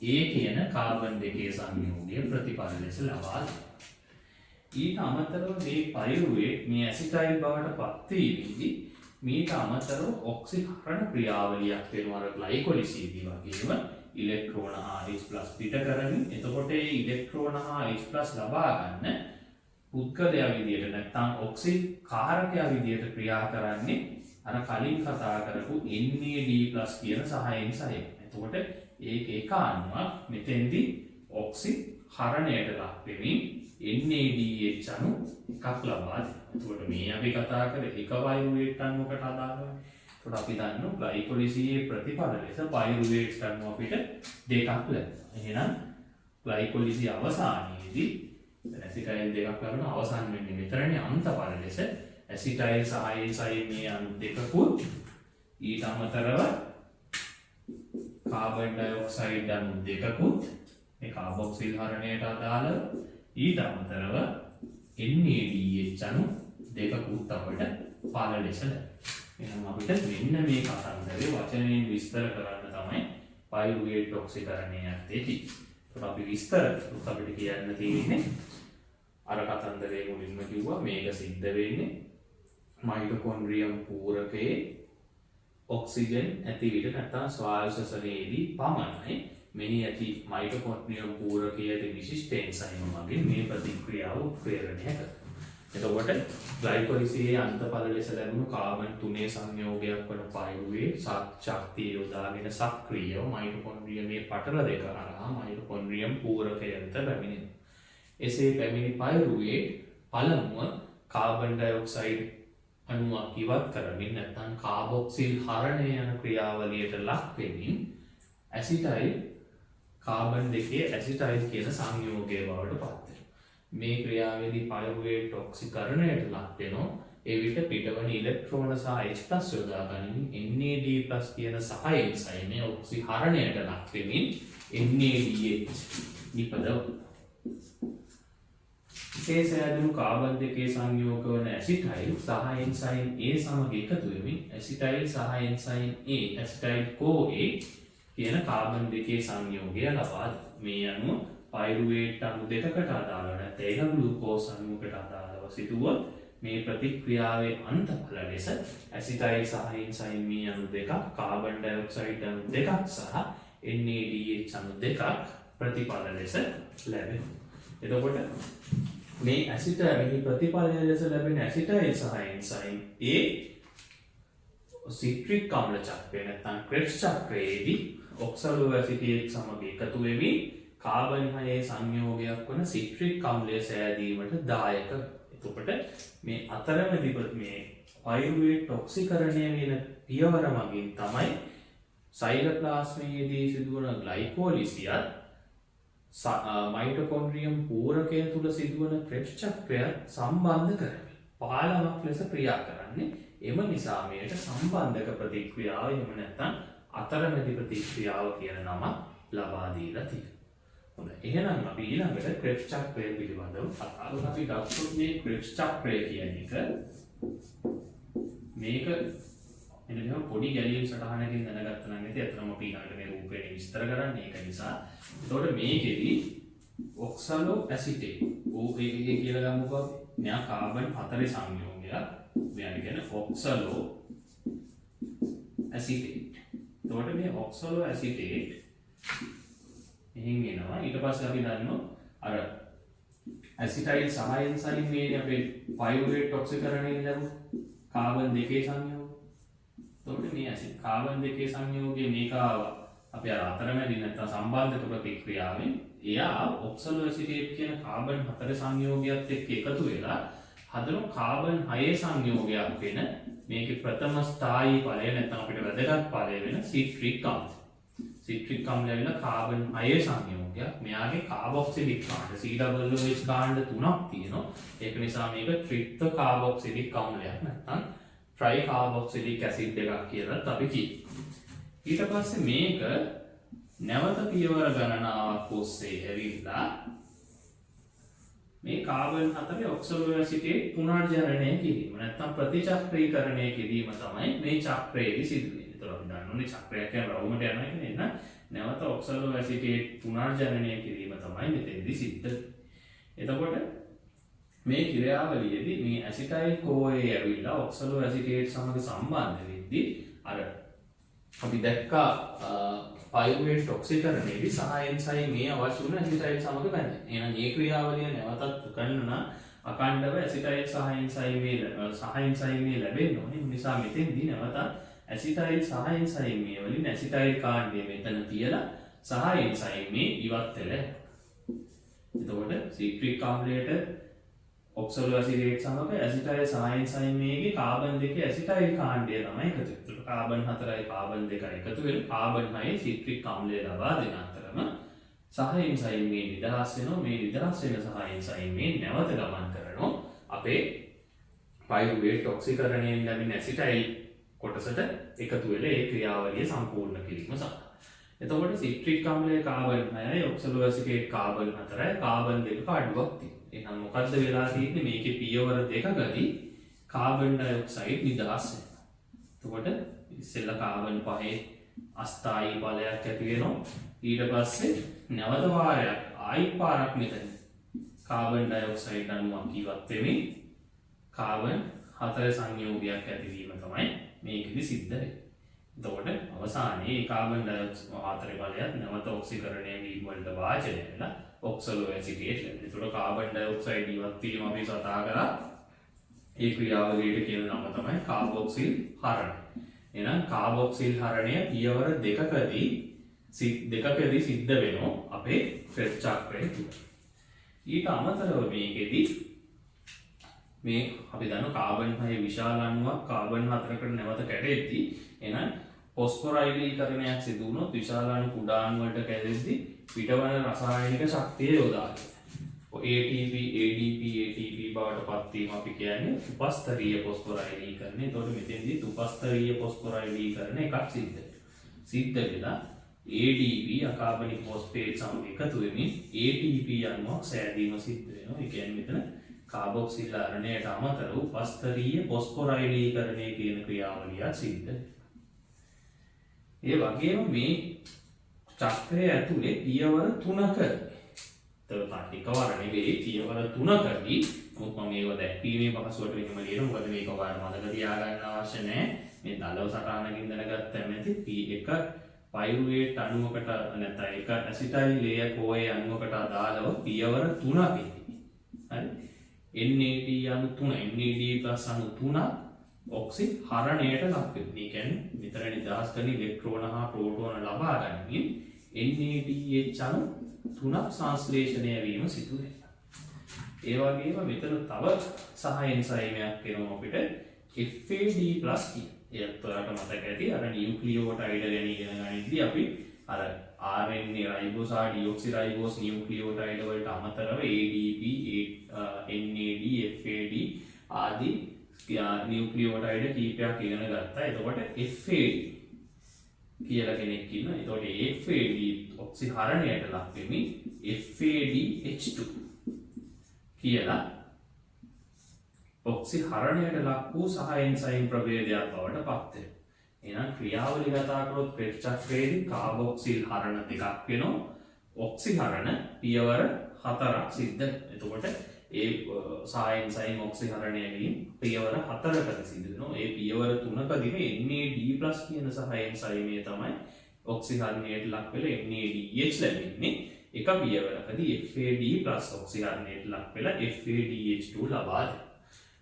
Speaker 1: A කියන කාබන් දෙකේ සංයෝගය ප්‍රතිඵල ලෙස ලබා දෙනවා. ඊට අමතරව මේ පයරුවේට් මේ ඇසිටයිල් බවට පත් වීමේදී මීට අමතරව ඔක්සිකරණ ක්‍රියාවලියක් වෙනවා. අර ග්ලයිකොලිසියේදී වගේම ඉලෙක්ට්‍රෝන H+ පිට කරමින් එතකොට මේ ඉලෙක්ට්‍රෝන H+ ලබා ගන්න පුද්ගලයා විදියට නැත්නම් ඔක්සිජන් කාරකයා විදියට ක්‍රියා කරන්නේ අර කලින් කතා කරපු NAD+ කියන සහ එන්සයිම්. එතකොට ඒක එක අණුවක් මෙතෙන්දී ඔක්සිහරණයට ලක් වෙමින් NADH අණු එකක් ලබා දෙනවා. එතකොට මේ අපි කතා කරේ එක පයරුවේට් අණුවකට අදාළවයි. එතකොට අපි දන්නවා ග්ලයිකොලිසියේ ප්‍රතිඵල ලෙස පයරුවේට් අණු අපිට දෙකක් ලැබෙනවා. එහෙනම් ග්ලයිකොලිසිය අවසානයේදී ඇසිටයිල් දෙකක් ලැබෙන අවසන් වෙන්නේ මෙතරනේ අන්තපර ලෙස ඇසිටයිල් සහ එන්සයිම් මේ අණු දෙකකුත් ඊට අමතරව කාබන් ඩයොක්සයිඩ් අණු දෙකකුත් මේ කාබොක්සිල් හරණයට අදාළව ඊට අමතරව NADH අණු දෙකකුත් අපිට පළ ලෙස ලැබෙනවා. එහෙනම් අපිට මෙන්න මේ කතන්දරේ වචනයෙන් විස්තර කරන්න තමයි පයිරුවේට් ඔක්සිකරණය යත්තේ තියෙන්නේ. අපි විස්තර අපිට කියන්න තියෙන්නේ අර කතන්දරේ මුලින්ම කිව්වා මේක සිද්ධ වෙන්නේ මයිටොකොන්ඩ්‍රියම් පූරකයේ ඔක්සිජන් ඇති විට නැත්නම් ස්වායු ශ්වසනයේදී පමණයි. මෙහි ඇති මයිටොකොන්ඩ්‍රියම් පූරකයේ ඇති විශිෂ්ට එන්සයිම් මගින් මේ ප්‍රතික්‍රියාව උත්ප්‍රේරණය කරනවා. එතකොට ග්ලයිකොලිසිසයේ අන්තඵල ලෙස ලැබුණු කාබන් 3 සංයෝගයක් වන පයිරුවේට් ශක්තිය යොදාගෙන සක්‍රියව මයිටොකොන්ඩ්‍රියමේ පටල දෙක හරහා මයිටොකොන්ඩ්‍රියම් පූරකයට පැමිණෙනවා. එසේ පැමිණි පයිරුවේට් පළමුව කාබන් ඩයොක්සයිඩ් අණුවක් ඉවත් කරමින් නැත්නම් කාබොක්සිල් හරණය යන ක්‍රියාවලියට ලක් වෙමින් ඇසිටයිල් කාබන් දෙකේ ඇසිටයිල් කියන සංයෝගය බවට පත් වෙනවා. මේ ක්‍රියාවේදී පයිරුවේට් ඔක්සිකරණයට ලක් වෙනවා. ඒ විට පිටවන ඉලෙක්ට්‍රෝන සහ H+ යොදා ගනිමින් NAD+ කියන සහ එන්සයිම් ඔක්සිහරණයට ලක් වෙමින් NADH නිපදවනවා. විශේෂ ඇදුණු කාබන් දෙකේ සංයෝග වන ඇසිටයිල් සහ එන්සයිම් A සමග එකතු වෙමින් ඇසිටයිල් සහ එන්සයිම් A ඇසිටයිල් CoA කියන කාබන් දෙකේ සංයෝගය ලබා මේ අනුව පයිරුවේට් අණු දෙකකට අදාළ නැත්නම් ඒක ග්ලූකෝස් අණුවකට අදාළව සිදුවොත් මේ ප්‍රතික්‍රියාවේ අන්තඵල ලෙස ඇසිටයිල් සහ එන්සයිම් මේ අණු දෙකක් කාබන් ඩයොක්සයිඩ් අණු දෙකක් සහ NADH අණු දෙකක් ප්‍රතිඵල ලෙස ලැබෙනවා. එතකොට මේ ඇසිටයිල් ප්‍රතිඵලය ලෙස ලැබෙන ඇසිටයිල් සහ එන්සයිම් A සිට්‍රික් අම්ල චක්‍රය නැත්නම් ක්‍රෙබ්ස් චක්‍රයේදී ඔක්සලෝ ඇසිටේට් සමග එකතු වෙමින් කාබන් 6 සංයෝගයක් වන සිට්‍රික් අම්ලය සෑදීමට දායක. එතකොට මේ අතරමැදි මේ පයිරුවේට් ඔක්සිකරණය වෙන පියවර මගින් තමයි සයිටෝප්ලාස්මයේදී සිදුවන ග්ලයිකෝලිසියත් මයිටොකොන්ඩ්‍රියම් පූරකය තුළ සිදුවන ක්‍රෙබ්ස් චක්‍රය සම්බන්ධ කරමින් පාලමක් ලෙස ක්‍රියා කරන්නේ. එම නිසා මේට සම්බන්ධක ප්‍රතික්‍රියාව එහෙම නැත්නම් අතරමැදි ප්‍රතික්‍රියාව කියන නම ලබා දීලා තියෙනවා. හොඳයි. එහෙනම් අපි ඊළඟට ක්‍රෙබ්ස් චක්‍රය පිළිබඳව කතා කරමු. අපි ගත්තොත් මේ ක්‍රෙබ්ස් චක්‍රය කියන එක මේක එනිසා පොඩි ගැලීම් සටහනකින් දැනගත්තා නම් ඇති. අතරම අපි ඊළඟට මේ රූපේ විස්තර කරන්නේ ඒක නිසා. එතකොට මේකෙදි ඔක්සලෝ ඇසිටේට් OAA කියලා ගමුකෝ. මෙයා කාබන් 4 සංයෝගයක්. මෙයාට කියන්නේ ඔක්සලෝ ඇසිටේට්. එතකොට මේ ඔක්සලෝ ඇසිටේට් එහෙන් එනවා. ඊට පස්සේ අපි දන්නවා අර ඇසිටයිල් සහ එන්සයිම් මේ අපේ පයිරුවේට් ඔක්සිකරණයෙන් ලැබු කාබන් දෙකේ සංයෝගය. එතකොට මේ ඇසිඩ් කාබන් දෙකේ සංයෝගය මේක අපි අර අතරමැදි නැත්නම් සම්බන්ධක ප්‍රතික්‍රියාවෙන් එයා ඔක්සලෝ ඇසිටේට් කියන කාබන් 4 සංයෝගයත් එක්ක එකතු වෙලා හදන කාබන් 6 සංයෝගයක් වෙන මේකේ ප්‍රථම ස්ථායී ඵලය නැත්නම් අපිට වැදගත් ඵලය වෙන සිට්‍රික් අම්ල. සිට්‍රික් අම්ල වෙන කාබන් 6 සංයෝගයක්. මෙයාගේ කාබොක්සිලික් කාණ්ඩ COOH කාණ්ඩ 3ක් තියෙනවා. ඒක නිසා මේක ත්‍රිත්ව කාබොක්සිලික් අම්ලයක් නැත්නම් ට්‍රයි කාබොක්සිලික් ඇසිඩ් එකක් කියලා අපි කියනවා. ඊට පස්සේ මේක නැවත පියවර ගණනාවක් ඔස්සේ ඇවිල්ලා මේ කාබන් 4 ඔක්සලෝ ඇසිටේට් පුනර්ජනනය කිරීම නැත්නම් ප්‍රතිචක්‍රීකරණය කිරීම තමයි මේ චක්‍රයේදී සිදු වෙන්නේ. ඒතර අපි දන්නෝනේ චක්‍රයක් කියන්නේ රවුමට යනවා කියන්නේ නේද? නැවත ඔක්සලෝ ඇසිටේට් පුනර්ජනනය කිරීම තමයි මෙතෙන්දී සිද්ධ වෙන්නේ. එතකොට මේ ක්‍රියාවලියේදී මේ ඇසිටයිල් CoA ඇවිල්ලා ඔක්සලෝ ඇසිටේට් සමග සම්බන්ධ වෙද්දී අර අපි දැක්කා පයිරුවේට් ඔක්සිකරණයේදී සහ එන්සයිම් මේ අවශ්‍ය වුණ ඇසිටයිල් සමග බැඳෙන. එහෙනම් මේ ක්‍රියාවලිය නැවතත් කරන්න අකණ්ඩව ඇසිටයිල් සහ එන්සයිම් ලැබෙන්න ඕනේ. ඒ නිසා මෙතෙන්දී නැවතත් ඇසිටයිල් සහ එන්සයිම් වලින් ඇසිටයිල් කාණ්ඩය මෙතන තියලා සහ එන්සයිම් ඉවත් වෙලා. එතකොට සිට්‍රික් අම්ලයට ඔක්සලෝ ඇසිටේට් සමග ඇසිටයිල් සහ එන්සයිම් එකේ කාබන් දෙකේ ඇසිටයිල් කාණ්ඩය තමයි එකතු වෙන්නේ. ඒකට කාබන් 4යි කාබන් 2යි එකතු වෙලා කාබන් 6 සිට්‍රික් අම්ලය ලබා දෙන අතරම සහ එන්සයිම් නිදහස් වෙනවා. මේ නිදහස් වෙන සහ එන්සයිම් නැවත ගමන් කරනවා අපේ පයිරුවේට් ඔක්සිකරණයෙන් ලැබෙන ඇසිටයිල් කොටසට එකතු වෙලා ඒ ක්‍රියාවලිය සම්පූර්ණ කිරීම සඳහා. එතකොට සිට්‍රික් අම්ලයේ කාබන් 6යි ඔක්සලෝඇසිටේට් කාබන් 4යි කාබන් දෙකක අඩුවක් තියෙනවා. එහෙනම් මොකද්ද වෙලා තියෙන්නේ මේකේ පියවර දෙකකදී කාබන් ඩයොක්සයිඩ් නිදහස් වෙනවා. එතකොට ඉස්සෙල්ලා කාබන් 5 අස්ථායී බලයක් ඇති වෙනවා. ඊට පස්සේ නැවත වාරයක් ආයි පාරක් මෙතන කාබන් ඩයොක්සයිඩ් අණුවක් ඉවත් වෙමින් කාබන් 4 සංයෝගයක් ඇතිවීම තමයි මේකෙදි සිද්ධ වෙන්නේ. එතකොට අවසානයේ කාබන් ඩයොක්සයිඩ් 4 බලයක් නැවත ඔක්සිකරණය වීම වලට වාජනය වෙලා ඔක්සලෝඇසිටේට් ලැබෙනවා. එතකොට කාබන් ඩයොක්සයිඩ් ඉවත් වීම අපි කතා කරා. ඒ ක්‍රියාවලියට කියන නම තමයි කාබොක්සිල් හරණය. එහෙනම් කාබොක්සිල් හරණය පියවර දෙකකදී සිද්ධ වෙනවා අපේ ක්‍රෙබ් චක්‍රය තුළ. ඊට අමතරව මේකෙදී මේ අපි දන්න කාබන් 6 විශාල අණුවක් කාබන් 4කට නැවත කැඩෙද්දී එහෙනම් ෆොස්ෆොරයිලීකරණයක් සිදු වුණොත් විශාල අණු කුඩා අණු වලට කැඩෙද්දී පිටවන රසායනික ශක්තිය යොදාගෙන ATP ADP ATP බවට පත් වීම අපි කියන්නේ උපස්තරීය ෆොස්ෆොරයිලීකරණය. එතකොට මෙතෙන්දී උපස්තරීය ෆොස්ෆොරයිලීකරණ එකක් සිද්ධ වෙලා ADP අකාබනික් ෆොස්ෆේට් සමග එකතු වෙමින් ATP අණුවක් සෑදීම සිද්ධ වෙනවා. ඒ කියන්නේ මෙතන කාබොක්සිල් හරණයට අමතරව උපස්තරීය ෆොස්ෆොරයිලීකරණය කියන ක්‍රියාවලිය සිද්ධ වෙනවා. ඒ වගේම මේ චක්‍රය ඇතුලේ පියවර 3ක එකවර නෙවෙයි පියවර 3කදී මොකද මම මේව දැක්වීමේ පහසුවට මෙහෙම ලියනවා. මොකද මේක ඔයාලා මතක තියාගන්න අවශ්‍ය නැහැ. මේ දලව සටහනකින් දැනගත්තාම ඇති P1 පයිරුවේට් අණුවකට නැත්නම් එක ඇසිටයිල් ලේයර් CoA අණුවකට අදාළව පියවර 3ක් හරි. NAD අණු 3 NAD+ අණු 3 ඔක්සි හරණයට ලක් වෙනවා. ඒ කියන්නේ මෙතන නිදහස් කරන ඉලෙක්ට්‍රෝන හා ප්‍රෝටෝන ලබා ගනිමින් NADH අණු 3ක් සංශ්ලේෂණය වීම සිදු වෙනවා. ඒ වගේම මෙතන තව සහ එන්සයිමයක් එනවා අපිට FAD+ කියන. ඒත් ඔයාලට මතක ඇති අර නියුක්ලියෝටයිඩ් ගැන ඉගෙන ගනිද්දී අපි අර RNA රයිබෝස් හා ඩිऑක්සිරයිබෝස් නියුක්ලියෝටයිඩ් වලට අමතරව ADP NAD FAD ආදී නියුක්ලියෝටයිඩ් කීපයක් ඉගෙන ගත්තා. එතකොට FAD කියලා කෙනෙක් ඉන්නවා. එතකොට FAD ඔක්සිහරණයට ලක් වෙමින් FADH2 කියලා ඔක්සිහරණයට ලක් වූ සහ එන්සයිම් ප්‍රභේදයක් බවට පත් වෙනවා. එහෙනම් ක්‍රියාවලිය කතා කරොත් ක්‍රෙබ් චක්‍රයේදී කාබොක්සිල් හරණ දෙකක් වෙනවා. ඔක්සිහරණ පියවර 4ක් සිද්ධ වෙනවා. එතකොට ඒ සහ එන්සයිම් ඔක්සිහරණය වීම පියවර 4කට සිදු වෙනවා. ඒ පියවර 3කදීම NAD+ කියන සහ එන්සයිමය තමයි ඔක්සිහරණයට ලක් වෙලා NADH ලැබෙන්නේ. එක පියවරකදී FAD+ ඔක්සිහරණයට ලක් වෙලා FADH2 ලබා දෙනවා.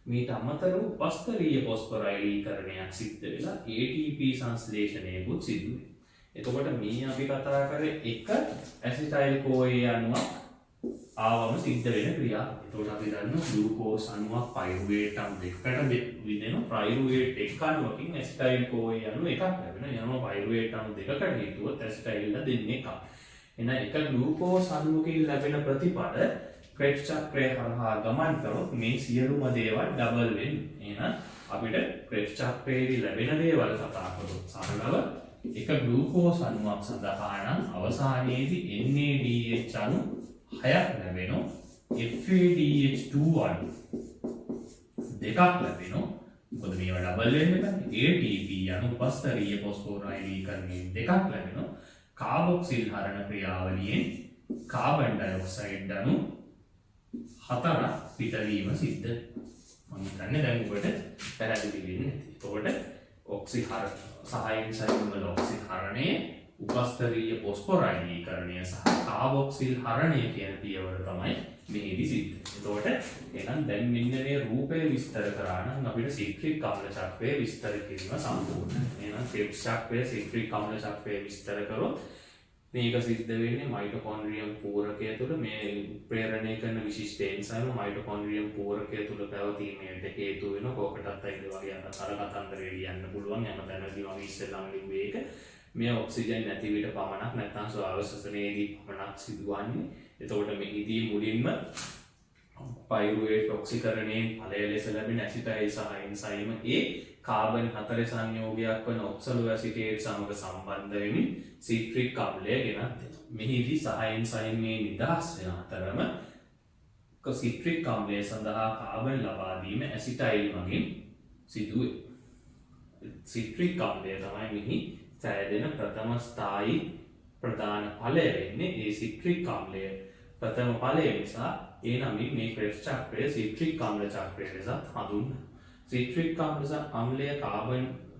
Speaker 1: මීට අමතරව උපස්තරීය ෆොස්ෆොරයිලීකරණයක් සිද්ධ වෙලා ATP සංශ්ලේෂණයකුත් සිදු වෙනවා. එතකොට මේ අපි කතා කරේ එක ඇසිටයිල් CoA අණුවක් ආවම සිද්ධ වෙන ක්‍රියාව. එතකොට අපි දන්නවා ග්ලූකෝස් අණුවක් පයිරුවේට් අණු දෙකකට විදින පයිරුවේට් එක අණුවකින් ඇසිටයිල් CoA අණු එකක් ලැබෙනවා. යනවා පයිරුවේට් අණු දෙකකට හේතුවත් ඇසිටයිල්ලා දෙන්නේ එකක්. එහෙනම් එක ග්ලූකෝස් අණුවකින් ලැබෙන ප්‍රතිපද ක්‍රෙබ් චක්‍රය හරහා ගමන් කරොත් මේ සියලුම දේවල් ඩබල් වෙන්නේ. එහෙනම් අපිට ක්‍රෙබ් චක්‍රයේදී ලැබෙන දේවල් කතා කරොත් සරලව එක ග්ලූකෝස් අණුවක් සඳහා නම් අවසානයේදී NADH අණු 6ක් ලැබෙනවා. FADH2 අණු දෙකක් ලැබෙනවා. මොකද මේවා ඩබල් වෙන්නේ නැහැ. ATP අණු උපස්තරීය ෆොස්ෆොරයිලීකරණයෙන් දෙකක් ලැබෙනවා. කාබොක්සිල් හරණ ක්‍රියාවලියෙන් කාබන් ඩයොක්සයිඩ් අණු 4ක් පිටවීම සිද්ධ වෙනවා. මම හිතන්නේ දැන් ඔබට පැහැදිලි වෙන්නේ නැති. එතකොට ඔක්සිහරණ සහ එන්සයිම් වල ඔක්සිහරණය උපස්තරීය ෆොස්ෆොරයිලීකරණය සහ කාබොක්සිල් හරණය කියන පියවර තමයි මේකෙදි සිද්ධ වෙන්නේ. එතකොට එහෙනම් දැන් මෙන්න මේ රූපය විස්තර කරා නම් අපිට සිට්‍රික් අම්ල චක්‍රය විස්තර කිරීම සම්පූර්ණයි. එහෙනම් ක්‍රෙබ් චක්‍රය සිට්‍රික් අම්ල චක්‍රය විස්තර කරොත් මේක සිද්ධ වෙන්නේ මයිටොකොන්ඩ්‍රියම් පෝරකය තුළ මේ ප්‍රේරණය කරන විශිෂ්ට එන්සයිම මයිටොකොන්ඩ්‍රියම් පෝරකය තුළ පැවතීමට හේතු වෙන කොකටත් අයිද වගේ අර කතාන්දරේ ලියන්න පුළුවන් යන තැනදී මම ඉස්සෙල්ලාම ලිව්වේ ඒක මේ ඔක්සිජන් නැති විට පමණක් නැත්නම් ස්වාභාවික ශ්වසනයේදී පමණක් සිදුවන්නේ. එතකොට මේකදී මුලින්ම පයිරුවේට් ඔක්සිකරණයෙන් ඵලය ලෙස ලැබෙන ඇසිටයිල් සහ එන්සයිම ඒ කාබන් 4 සංයෝගයක් වන ඔක්සලෝ ඇසිටේට් සමග සම්බන්ධ වෙමින් සිට්‍රික් අම්ලය ගෙනත් දෙනවා. මෙහිදී සහ එන්සයිම් මේ නිදහස් වෙන අතරම සිට්‍රික් අම්ලය සඳහා කාබන් ලබා දීම ඇසිටයිල් මගින් සිදුවේ. සිට්‍රික් අම්ලය තමයි මෙහි සෑදෙන ප්‍රථම ස්ථායි ප්‍රධාන ඵලය වෙන්නේ. ඒ සිට්‍රික් අම්ලය ප්‍රථම ඵලය නිසා ඒ නමින් මේ ක්‍රෙබ්ස් චක්‍රය සිට්‍රික් අම්ල චක්‍රය ලෙස හඳුන්වනවා. සිට්‍රික් අම්ලය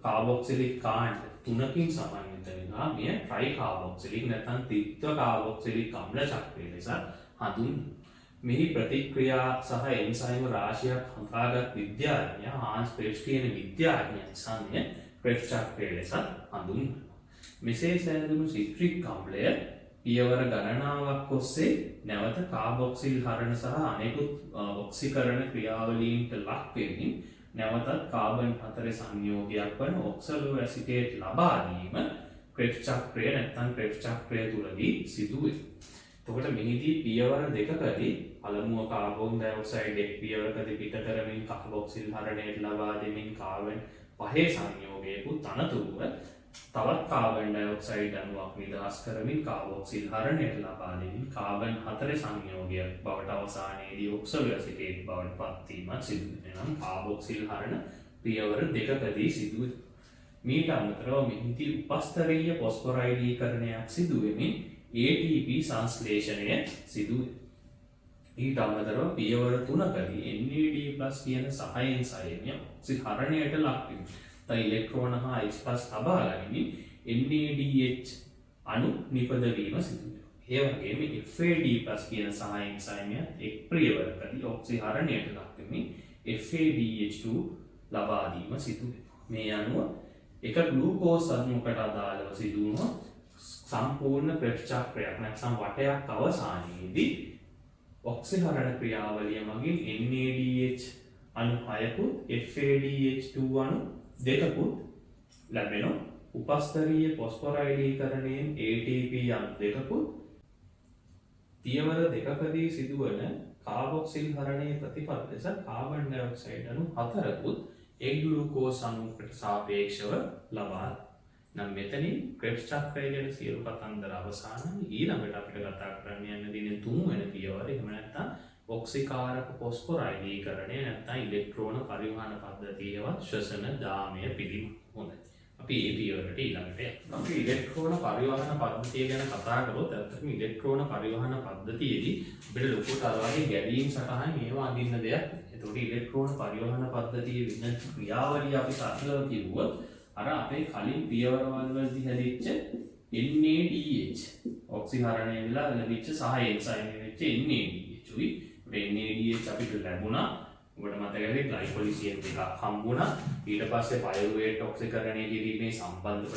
Speaker 1: කාබොක්සිලික් කාණ්ඩ 3කින් සමන්විත වෙනවා. මෙය ට්‍රයිකාබොක්සිලික් නැත්නම් ත්‍රිත්ව කාබොක්සිලික් අම්ල චක්‍රය ලෙස හඳුන්වනවා. මෙහි ප්‍රතික්‍රියා සහ එන්සයිම රාශියක් හඳුනාගත් විද්‍යාඥයා හාන්ස් ක්‍රෙබ්ස් කියන විද්‍යාඥයා සමග ක්‍රෙබ්ස් චක්‍රය ලෙස හඳුන්වනවා. මෙසේ සැලකුණු සිට්‍රික් අම්ලය පියවර ගණනාවක් ඔස්සේ නැවත කාබොක්සිල් හරණ සහ අනෙකුත් ඔක්සිකරණ ක්‍රියාවලීන්ට ලක් වෙමින් නැවතත් කාබන් 4 සංයෝගයක් වන ඔක්සලෝ ඇසිටේට් ලබා දීම ක්‍රෙබ්ස් චක්‍රය නැත්නම් ක්‍රෙබ්ස් චක්‍රය තුලදී සිදුවේ. එතකොට මෙහිදී පියවර දෙකකදී පළමුව කාබෝන් ඩයොක්සයිඩ් එක් පියවරකදී පිට කරමින් කාබොක්සිල් හරණයට ලබා දෙමින් කාබන් 5 සංයෝගයකුත් අනතුරුව තවත් කාබන් ඩයොක්සයිඩ් අණුවක් නිදහස් කරමින් කාබොක්සිල් හරණයට ලබා දෙමින් කාබන් 4 සංයෝගයක් බවට අවසානයේදී ඔක්සලෝ ඇසිටේට් බවට පත් වීමත් සිදු වෙනවා. නම් කාබොක්සිල් හරණ පියවර දෙකකදී සිදුවේ. මීට අමතරව මෙහිදී උපස්තරීය ෆොස්ෆොරයිඩීකරණයක් සිදු වෙමින් ATP සංශ්ලේෂණය සිදුවේ. ඊට අමතරව පියවර 3කදී NAD+ කියන සහ එන්සයිම්ය ඔක්සිහරණයට ලක් වෙනවා. ඉලෙක්ට්‍රෝන හා H+ තබා ගනිමින් NADH අණු නිපදවීම සිදු වෙනවා. ඒ වගේම FAD+ කියන සහ එන්සයිමය එක් පියවරකදී ඔක්සිහරණයට ලක් වෙමින් FADH2 ලබා දීම සිදු වෙනවා. මේ අණුව එක ග්ලූකෝස් අණුවකට අදාළව සිදු වුණු සම්පූර්ණ ක්‍රෙබ්ස් චක්‍රයක් නැත්නම් වටයක් අවසානයේදී ඔක්සිහරණ ක්‍රියාවලිය මගින් NADH අණු 6කුත් FADH2 අණු 2කුත් ලැබෙන උපස්තරීය ෆොස්ෆොරයිඩීකරණයෙන් ATP අණු 2කුත් පියවර දෙකකදී සිදුවන කාබොක්සිල් හරණයේ ප්‍රතිඵල ලෙස කාබන් ඩයොක්සයිඩ් අණු 4කුත් එක් ග්ලූකෝස් අණුවකට සාපේක්ෂව ලබා. නම් මෙතනින් ක්‍රෙබ්ස් චක්‍රය ගැන සියලු කතන්දර අවසానයි. ඊළඟට අපිට කතා කරන්න යන දිනේ 3 වෙනි පියවර. එහෙම නැත්නම් ඔක්සිකාරක ෆොස්ෆොරයිඩීකරණය නැත්නම් ඉලෙක්ට්‍රෝන පරිවහන පද්ධතියවත් ශ්වසන දාමය පිළිම. හොඳයි. අපි මේ පියවරට ඊළඟට යමු. අපි ඉලෙක්ට්‍රෝන පරිවහන පද්ධතිය ගැන කතා කරොත් ඇත්තටම ඉලෙක්ට්‍රෝන පරිවහන පද්ධතියේදී අපිට ලොකු තරවගේ ගැලීම් සටහන් මේවා අඳින්න දෙයක්. ඒතකොට ඉලෙක්ට්‍රෝන පරිවහන පද්ධතියේ වෙන ක්‍රියාවලිය අපි සරලව කිව්වොත් අර අපේ කලින් පියවරවල වලදී හැදිච්ච NADH ඔක්සිහරණය වෙලා ලැබිච්ච සහ එන්සයිම් වෙච්ච NADH උයි NADH අපිට ලැබුණා. ඔබට මතකයි ග්ලයිකොලිසියන් එකක් හම්බුණා. ඊට පස්සේ පයරුවේට් ඔක්සිකරණය කිරීමේ සම්බන්ධ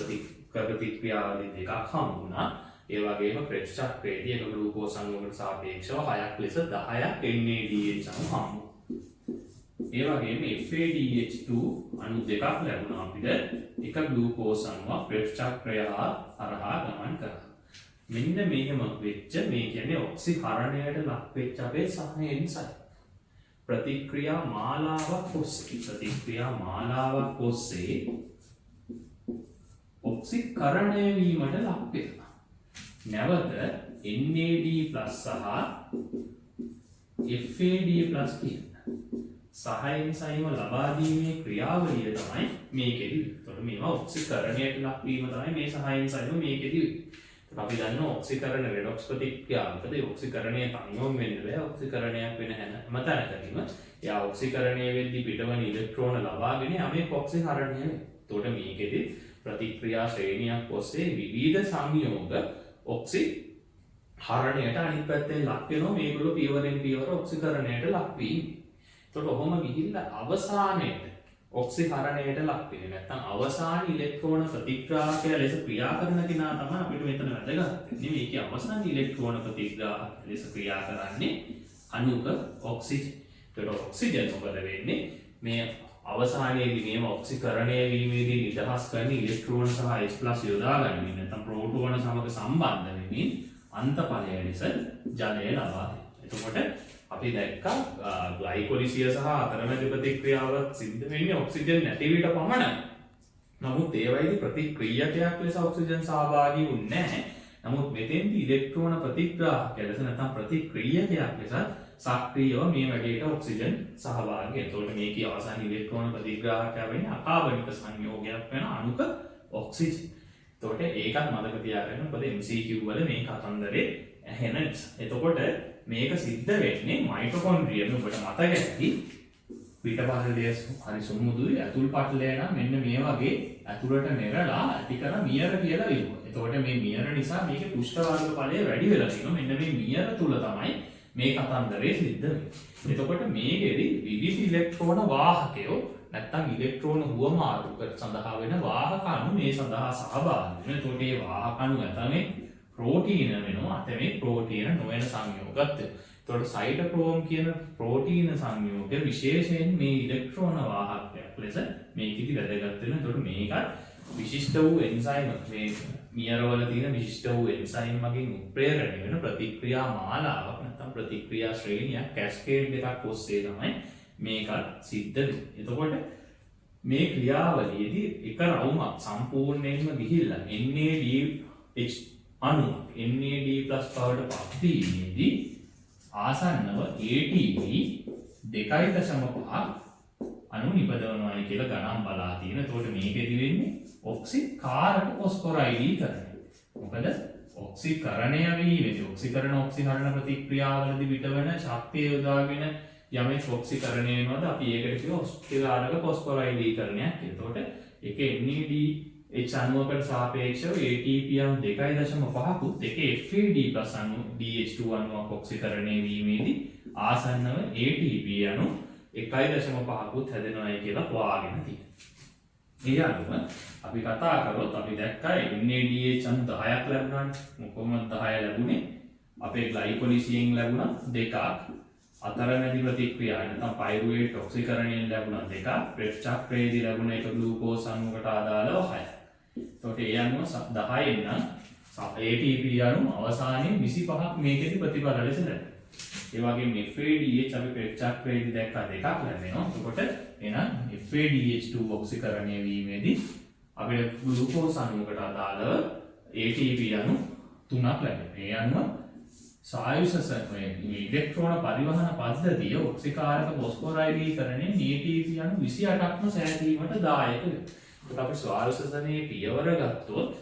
Speaker 1: ප්‍රතික්‍රියාවලින් දෙකක් හම්බුණා. ඒ වගේම ක්‍රෙබ්ස් චක්‍රයේදී එක ග්ලූකෝස් අණුවකට සාපේක්ෂව 6ක් ලෙස 10ක් NADH අණු හම්බුණා. ඒ වගේම FADH2 අණු දෙකක් ලැබුණා අපිට එක ග්ලූකෝස් අණුවක් ක්‍රෙබ්ස් චක්‍රය හරහා ගමන් කරා. මෙන්න මෙහෙම වෙච්ච මේ කියන්නේ ඔක්සිහරණයට ලක් වෙච්ච අපේ සහ එන්සයිම් ප්‍රතික්‍රියා මාලාවක් ඔස්සේ ඔක්සිකරණය වීමට ලක් වෙනවා. නැවත NAD+ සහ FAD+ කියන සහ එන්සයිම ලබා දීමේ ක්‍රියාවලිය තමයි මේකෙදි. එතකොට මේවා ඔක්සිකරණයට ලක් වීම තමයි මේ සහ එන්සයිම මේකෙදි. අපි දන්නවා ඔක්සිකරණ රෙඩොක්ස් ප්‍රතික්‍රියාවකදී ඔක්සිකරණය තනියම වෙන්න බෑ. ඔක්සිකරණයක් වෙන හැම තැනකදීම යා ඔක්සිකරණය වෙද්දී පිටවන ඉලෙක්ට්‍රෝන ලබාගෙන යමේ ඔක්සිහරණය වෙනවා. එතකොට මේකෙදි ප්‍රතික්‍රියා ශ්‍රේණියක් ඔස්සේ විවිධ සංයෝග ඔක්සිහරණයට අනිත් පැත්තෙන් ලක් වෙනවා. මේගොල්ලෝ පියවරෙන් පියවර ඔක්සිකරණයට ලක් වීම. එතකොට ඔහොම ගිහිල්ලා අවසානයේට ඔක්සිහරණයට ලක් වෙන්නේ නැත්නම් අවසාන ඉලෙක්ට්‍රෝන ප්‍රතිග්‍රාහකය ලෙස ක්‍රියා කරන කෙනා තමයි අපිට මෙතන වැදගත්. මේකේ අවසාන ඉලෙක්ට්‍රෝන ප්‍රතිග්‍රාහක ලෙස ක්‍රියා කරන්නේ අණුක ඔක්සිජන්. ඒතකොට ඔක්සිජන් මොකද වෙන්නේ? මේ අවසානයේදී මේව ඔක්සිකරණය වීමේදී නිදහස් කරන ඉලෙක්ට්‍රෝන සහ H+ යොදා ගනිමින් නැත්නම් ප්‍රෝටෝන සමග සම්බන්ධ වෙමින් අන්තඵලය ලෙස ජලය ලබා දෙනවා. එතකොට අපි දැක්කා ග්ලයිකොලිසිය සහ අතරමැදි ප්‍රතික්‍රියාවක් සිද්ධ වෙන්නේ ඔක්සිජන් නැති විට පමණයි. නමුත් ඒ වයිදී ප්‍රතික්‍රියකයක් ලෙස ඔක්සිජන් සහභාගී වුන්නේ නැහැ. නමුත් මෙතෙන්දී ඉලෙක්ට්‍රෝන ප්‍රතිග්‍රාහකයක් ලෙස නැත්නම් ප්‍රතික්‍රියකයක් ලෙස සක්‍රියව මේ වැඩේට ඔක්සිජන් සහභාගී. එතකොට මේකේ අවසාන ඉලෙක්ට්‍රෝන ප්‍රතිග්‍රාහකය වෙන්නේ අකාබනික සංයෝගයක් වෙන අණුක ඔක්සිජන්. එතකොට ඒකත් මතක තියාගන්න. මොකද MCQ වල මේ කතන්දරේ ඇහෙන නිසා. එතකොට මේක සිද්ධ වෙන්නේ මයිටොකොන්ඩ්‍රියම ඔබට මතක ඇති පිටපතලයේ හරි සුමුදුයි ඇතුල් පටලය නම් මෙන්න මේ වගේ ඇතුළට නෙරලා ඇති කර මියර කියලා වෙනවා. එතකොට මේ මියර නිසා මේකේ පෘෂ්ඨ වර්ග ඵලය වැඩි වෙලා තියෙනවා. මෙන්න මේ මියර තුල තමයි මේ කතන්දරේ සිද්ධ වෙන්නේ. එතකොට මේකෙදි විවිධ ඉලෙක්ට්‍රෝන වාහකයෝ නැත්නම් ඉලෙක්ට්‍රෝන හුවමාරුකට සඳහා වෙන වාහක අණු මේ සඳහා සහභාගී වෙනවා. එතකොට මේ වාහක අණු ඇතමේ ප්‍රෝටීන වෙනවා. අතමේ ප්‍රෝටීන නොවන සංයෝගات. එතකොට සයිටෝක්‍රෝම් කියන ප්‍රෝටීන සංයෝගය විශේෂයෙන් මේ ඉලෙක්ට්‍රෝන වාහකයක් ලෙස මේකෙදි වැදගත් වෙනවා. එතකොට මේකත් විශිෂ්ට වූ එන්සයිම් මේ මියරවල තියෙන විශිෂ්ට වූ එන්සයිම් මගින් උත්ප්‍රේරණය වෙන ප්‍රතික්‍රියා මාලාවක් නැත්නම් ප්‍රතික්‍රියා ශ්‍රේණියක් කැස්කේඩ් එකක් ඔස්සේ තමයි මේකත් සිද්ධ වෙන්නේ. එතකොට මේ ක්‍රියාවලියේදී එක රවුමක් සම්පූර්ණයෙන්ම ගිහිල්ලා NADH අණුවක් NAD+ බවට පත් වීමේදී ආසන්නව ATP 2.5 අණු නිපදවනවායි කියලා ගණන් බලා තියෙන. එතකොට මේකෙදි වෙන්නේ ඔක්සිකාරක ෆොස්ෆොරයිඩීකරණය. මොකද ඔක්සිකරණය වීමේදී ඔක්සිකරණ ඔක්සිහරණ ප්‍රතික්‍රියාවලදී පිටවන ශක්තිය යොදාගෙන යමෙක් ඔක්සිකරණය වෙනවද අපි ඒකට කියනවා ඔක්සිකාරක ෆොස්ෆොරයිඩීකරණයක්. එතකොට ඒක NADH අණුවකට සාපේක්ෂව ATP අණු 2.5කුත් එකේ FAD+ අණු DH2 අණුවක් ඔක්සිකරණය වීමේදී ආසන්නව ATP අණු 1.5කුත් හැදෙනවායි කියලා හොයාගෙන තියෙනවා. ඒ අනුව අපි කතා කරොත් අපි දැක්කා NADH අණු 10ක් ලැබුණානේ. කොහොමද 10 ලැබුණේ? අපේ ග්ලයිකොලිසියෙන් ලැබුණා 2ක්. අතරමැදි ප්‍රතික්‍රියාව නැත්නම් පයිරුවේට් ඔක්සිකරණයෙන් ලැබුණා 2ක්. ප්‍රෙප් චක්‍රයේදී ලැබුණ එක ග්ලූකෝස් අණුවකට ආදාළව 6ක්. එතකොට ඒ අනුව 10න් නම් ATP අණු අවසානයේ 25ක් මේකෙදි ප්‍රතිඵල ලෙස ලැබෙනවා. ඒ වගේම FADH අපි ප්‍රෙප් චක්‍රයේදී දැක්කා 2ක් ලැබෙනවා. එතකොට එහෙනම් FADH2 ඔක්සිකරණය වීමේදී අපිට ග්ලූකෝස් අණුවකට අදාළව ATP අණු 3ක් ලැබෙනවා. ඒ අනුව සායුෂ ඉලෙක්ට්‍රෝන පරිවහන පද්ධතිය ඔක්සිකාරක ෆොස්ෆොරයිඩීකරණයෙන් ATP අණු 28ක්ම සෑදීමට දායක වෙනවා. ඒකට අපි ස්වායුෂසනයේ පියවර ගත්තොත්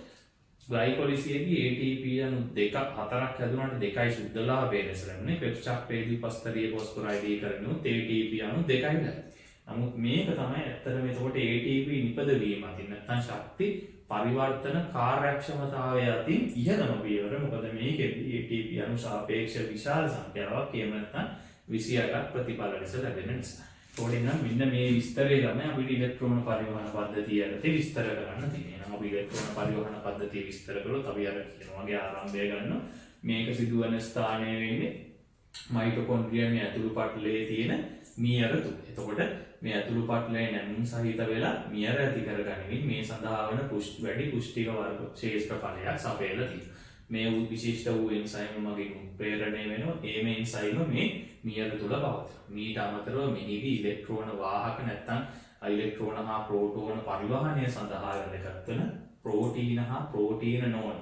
Speaker 1: ග්ලයිකොලිසියේදී ATP අණු 2ක් 4ක් හැදුනාට 2යි සුද්ධලාභය ලෙස ලැබුණේ. ක්‍රෙබ්ස් චක්‍රයේදී පස්තරීය ෆොස්ෆොරයිඩීකරණය උත් ATP අණු 2යි ලැබුණේ. නමුත් මේක තමයි ඇත්තටම එතකොට ATP නිපදවීම අතින් නැත්නම් ශක්ති පරිවර්තන කාර්යක්ෂමතාවය අතින් ඉහළම පියවර. මොකද මේකෙදී ATP අණු සාපේක්ෂ විශාල සංඛ්‍යාවක් එහෙම නැත්නම් 28ක් ප්‍රතිඵල ලෙස ලැබෙන නිසා. ඒකෝඩින් නම් මෙන්න මේ විස්තරය තමයි අපිට ඉලෙක්ට්‍රෝන පරිවහන පද්ධතිය යටතේ විස්තර කරන්න තියෙන්නේ. නම් අපි ඉලෙක්ට්‍රෝන පරිවහන පද්ධතිය විස්තර කළොත් අපි අර කියන වගේ ආරම්භය ගන්නවා. මේක සිදුවන ස්ථානය වෙන්නේ මයිටොකොන්ඩ්‍රියාවේ ඇතුළු පටලයේ තියෙන මියර තුල. එතකොට මේ ඇතුළු පටලයේ නැමුම් සහිත වෙලා මියර ඇති කරගනිමින් මේ සඳහා වන වැඩි පුෂ්ටික වර්ග ශේෂ්ඨ ඵලයක් සපයලා තියෙනවා. මේ විශිෂ්ට වූ එන්සයිම් මගින් ප්‍රේරණය වෙනවා. ඒ මේ එන්සයිම මේ මියර තුල පවතිනවා. මීට අමතරව මෙහිදී ඉලෙක්ට්‍රෝන වාහක නැත්නම් ඉලෙක්ට්‍රෝන හා ප්‍රෝටෝන පරිවහනය සඳහා වැදගත් වන ප්‍රෝටීන හා ප්‍රෝටීන නොවන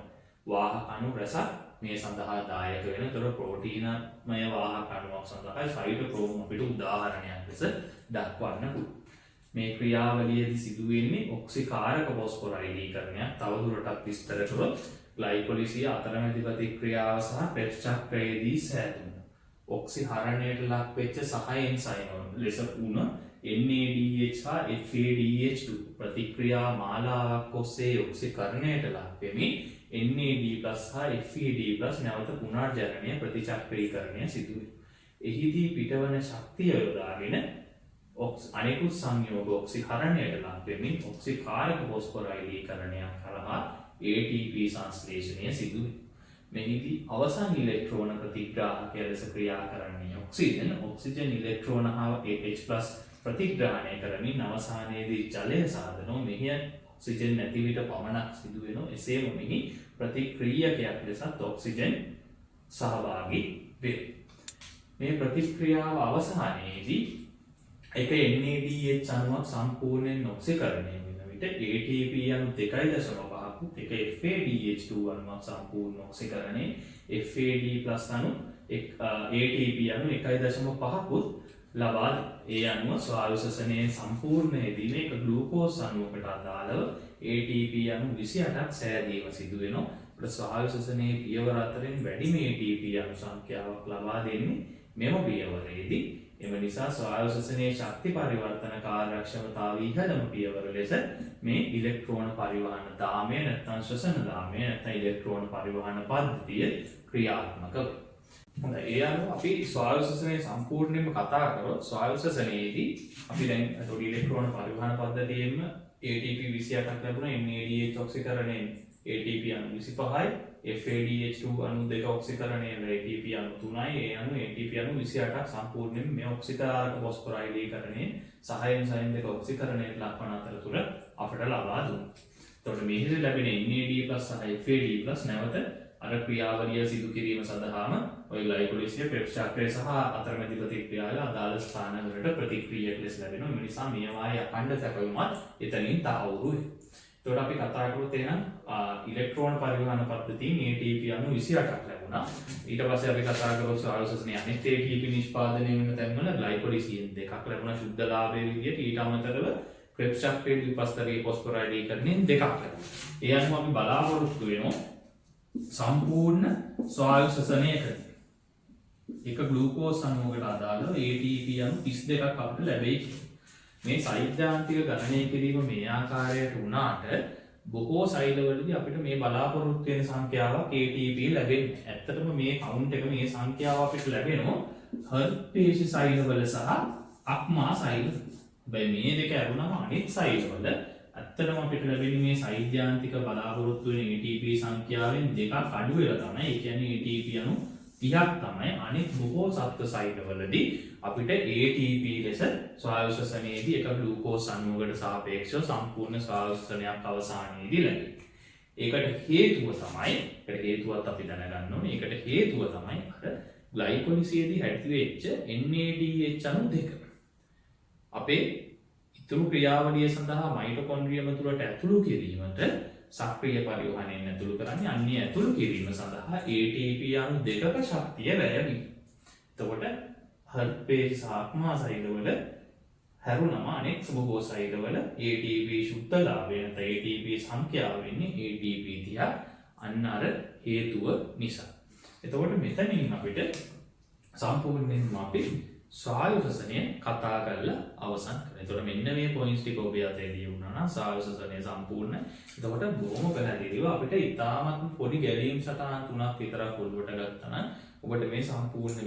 Speaker 1: වාහක අණු රැසක් මේ සඳහා දායක වෙන. ඒතර ප්‍රෝටීනමය වාහක අණුවක් සඳහා සයිටෝක්‍රෝම් අපිට උදාහරණයක් ලෙස දක්වන්න පුළුවන්. මේ ක්‍රියාවලියේදී සිදුවෙන්නේ ඔක්සිකාරක ෆොස්ෆොරයිඩීකරණයක්. තවදුරටත් විස්තර කළොත් ග්ලයිකොලිසිය අතරමැදි ප්‍රතික්‍රියාව සහ ප්‍රෙප් චක්‍රයේදී සෑදුණු ඔක්සිහරණයට ලක් වෙච්ච සහ එන්සයිම් ලෙස වුණ NADH හා FADH2 ප්‍රතික්‍රියා මාලාවක් ඔස්සේ ඔක්සිකරණයට ලක් වෙමින් NAD+ හා FAD+ නැවත පුනර්ජනනය ප්‍රතිචක්‍රීකරණය සිදු වෙනවා. එහිදී පිටවන ශක්තිය යොදාගෙන අනෙකුත් සංයෝග ඔක්සිහරණයට ලක් වෙමින් ඔක්සිකාරක ෆොස්ෆොරයිඩීකරණය කරා ATP සංශ්ලේෂණය සිදු වෙනවා. මෙහිදී අවසන් ඉලෙක්ට්‍රෝන ප්‍රතිග්‍රාහකය ලෙස ක්‍රියා කරන්නේ ඔක්සිජන් ඉලෙක්ට්‍රෝන හා H+ ප්‍රතිග්‍රහණය කරමින් අවසානයේදී ජලය සාදනවා. මෙහි ඔක්සිජන් නැති විට පමණක් සිදු වෙනවා. එසේම මෙහි ප්‍රතික්‍රියකයක් ලෙසත් ඔක්සිජන් සහභාගී වෙනවා. මේ ප්‍රතික්‍රියාව අවසානයේදී එක NADH අණුවක් සම්පූර්ණයෙන් ඔක්සිකරණය වෙන විට ATP අණු 2.5කුත් එක FADH2 අණුවක් සම්පූර්ණ ඔක්සිකරණය FAD+ අණු ATP අණු 1.5කුත් ලබා ඒ අණුව ස්වායු ශ්වසනයේ සම්පූර්ණයේදී මේක ග්ලූකෝස් අණුවකට අදාළව ATP අණු 28ක් සෑදීම සිදු වෙනවා. අපිට ස්වායු ශ්වසනයේ පියවර අතරින් වැඩිම ATP අණු සංඛ්‍යාවක් ලබා දෙන්නේ මෙම පියවරේදී. එම නිසා ස්වායු ශ්වසනයේ ශක්ති පරිවර්තන කාර්යක්ෂමතාව ඉහළම පියවර ලෙස මේ ඉලෙක්ට්‍රෝන පරිවහන දාමය නැත්නම් ශ්වසන දාමය නැත්නම් ඉලෙක්ට්‍රෝන පරිවහන පද්ධතිය ක්‍රියාත්මක වෙනවා. හොඳයි, ඒ අනුව අපි ස්වායු ශ්වසනයේ සම්පූර්ණයෙන්ම කතා කරොත් ස්වායු ශ්වසනයේදී අපි දැන් අතොඩි ඉලෙක්ට්‍රෝන පරිවහන පද්ධතියෙන්ම ATP 28ක් ලැබුණා. NADH ඔක්සිකරණයෙන් ATP අණු 25යි, FADH2 අණු 2 ඔක්සිකරණයෙන් ATP අණු 3යි, ඒ අණු ATP අණු 28ක් සම්පූර්ණයෙන් මේ ඔක්සිකාරක ෆොස්ෆොරයිඩීකරණයෙන් සහයෙන් සහයෙන් දෙක ඔක්සිකරණයට ලක්වන අතරතුර අපට ලබා දුන්නා. එතකොට මෙහි ලැබෙන NAD+ සහ FAD+ නැවත අර ක්‍රියාවලිය සිදු කිරීම සඳහාම ඔය ග්ලයිකොලිසිය පෙප්ස් චක්‍රය සහ අතරමැදි ප්‍රතික්‍රියාවල අදාළ ස්ථානවලට ප්‍රතික්‍රියක් ලෙස ලැබෙනවා. මේ නිසා මේවායේ අඛණ්ඩ සැපයුමත් එතනින් තහවුරු වෙනවා. එතකොට අපි කතා කරොත් එහෙනම් ඉලෙක්ට්‍රෝන පරිවහන පද්ධතියෙන් ATP අණු 28ක් ලැබුණා. ඊට පස්සේ අපි කතා කරොත් ස්වායු ශ්වසනයේ අනිත් ATP නිෂ්පාදනය වෙන තැන්වල ග්ලයිකොලිසියෙන් දෙකක් ලැබුණා සුද්ධ ලාභයේ විදිහට. ඊට අමතරව ක්‍රෙබ්ස් චක්‍රයේ උපස්තරයේ ෆොස්ෆොරයිඩීකරණයෙන් දෙකක් ලැබුණා. ඒ අනුව අපි බලාපොරොත්තු වෙනවා සම්පූර්ණ ස්වායු ශ්වසනයකදී එක ග්ලූකෝස් අණුවකට අදාළව ATP අණු 32ක් අපිට ලැබෙයි. මේ සෛද්ධාන්තික ගණනය කිරීම මේ ආකාරයට වුණාට බොහෝ සෛලවලදී අපිට මේ බලාපොරොත්තු වෙන සංඛ්‍යාවක් ATP ලැබෙන්නේ. ඇත්තටම මේ කවුන්ට් එක මේ සංඛ්‍යාව අපිට ලැබෙනවා හර්පේෂි සෛලවල සහ අක්මා සෛල. හැබැයි මේ දෙක ඇරුණම අනෙක් සෛලවල ඇත්තටම අපිට ලැබෙන්නේ මේ සෛද්ධාන්තික බලාපොරොත්තු වෙන ATP සංඛ්‍යාවෙන් දෙකක් අඩු වෙලා තමයි. ඒ කියන්නේ ATP අණු 30ක් තමයි. අනෙක් බොහෝ සත්ත්ව සෛලවලදී අපිට ATP ලෙස ස්වායු ශ්වසනයේදී එක ග්ලූකෝස් අණුවකට සාපේක්ෂව සම්පූර්ණ ස්වායු ශ්වසනයක් අවසානයේදී ලැබෙන්නේ. ඒකට හේතුවත් අපි දැනගන්න ඕනේ. ඒකට හේතුව තමයි අර ග්ලයිකොලිසියේදී ඇති වෙච්ච NADH අණු දෙක. අපේ ඉතුරු ක්‍රියාවලිය සඳහා මයිටොකොන්ඩ්‍රියම තුළට ඇතුළු කිරීමට සක්‍රීය පරිවහනයෙන් ඇතුළු කරන්නේ අන්‍ය ඇතුළු කිරීම සඳහා ATP අණු දෙකක ශක්තිය වැය වීම. එතකොට හර්පේෂි සහ අක්මා සෛලවල හැරුණම අනෙක් බොහෝ සෛලවල ATP ශුද්ධලාභය නැත්නම් ATP සංඛ්‍යාව වෙන්නේ ATP 30ක් අන්න අර හේතුව නිසා. එතකොට මෙතනින් අපිට සම්පූර්ණයෙන්ම අපි ස්වායු ශ්වසනය කතා කරලා අවසන් කරනවා. එතකොට මෙන්න මේ පොයින්ට්ස් ටික ඔබ යතේදී වුණා නම් ස්වායු ශ්වසනය සම්පූර්ණ. එතකොට බොහොම පැහැදිලිව අපිට ඉතාමත් පොඩි ගැලීම් සටහන් තුනක් විතරක් ඔළුවට ගත්තා නම් ඔබට මේ සම්පූර්ණ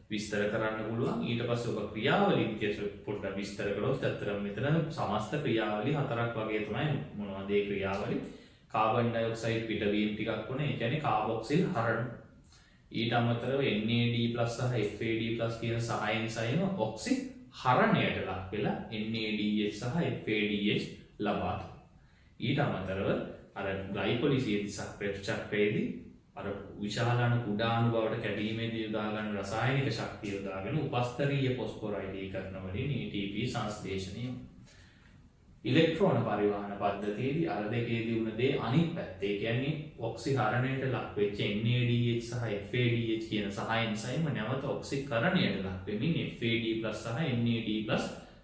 Speaker 1: විස්තර කරන්න පුළුවන්. ඊට පස්සේ ඔබ ක්‍රියාවලිය විදිහට පොඩ්ඩක් විස්තර කළොත් ඇත්තටම මෙතන සමස්ත ක්‍රියාවලිය හතරක් වගේ තමයි. මොනවද ඒ ක්‍රියාවලිය? කාබන් ඩයොක්සයිඩ් පිටවීම ටිකක් වුණේ. ඒ කියන්නේ කාබොක්සිල් හරණ. ඊට අමතරව NAD+ සහ FAD+ කියන සහායන සයම ඔක්සි හරණයට ලක් වෙලා NADH සහ FADH ලබා දෙනවා. ඊට අමතරව අර ග්ලයිකොලිසියේදී සහ ක්‍රෙබ්ස් චක්‍රයේදී අර විශාල අණු කුඩා අණු බවට කැඩීමේදී යොදා ගන්න රසායනික ශක්තිය යොදාගෙන උපස්තරීය ෆොස්ෆොරයිඩීකරණ වලින් ATP සංශ්ලේෂණය. ඉලෙක්ට්‍රෝන පරිවහන පද්ධතියේදී අර දෙකේදී වුණ දේ අනිත් පැත්තේ. ඒ කියන්නේ ඔක්සිහරණයට ලක් වෙච්ච NADH සහ FADH කියන සහායන සයම නැවත ඔක්සිකරණයට ලක් වෙමින් FAD+ සහ NAD+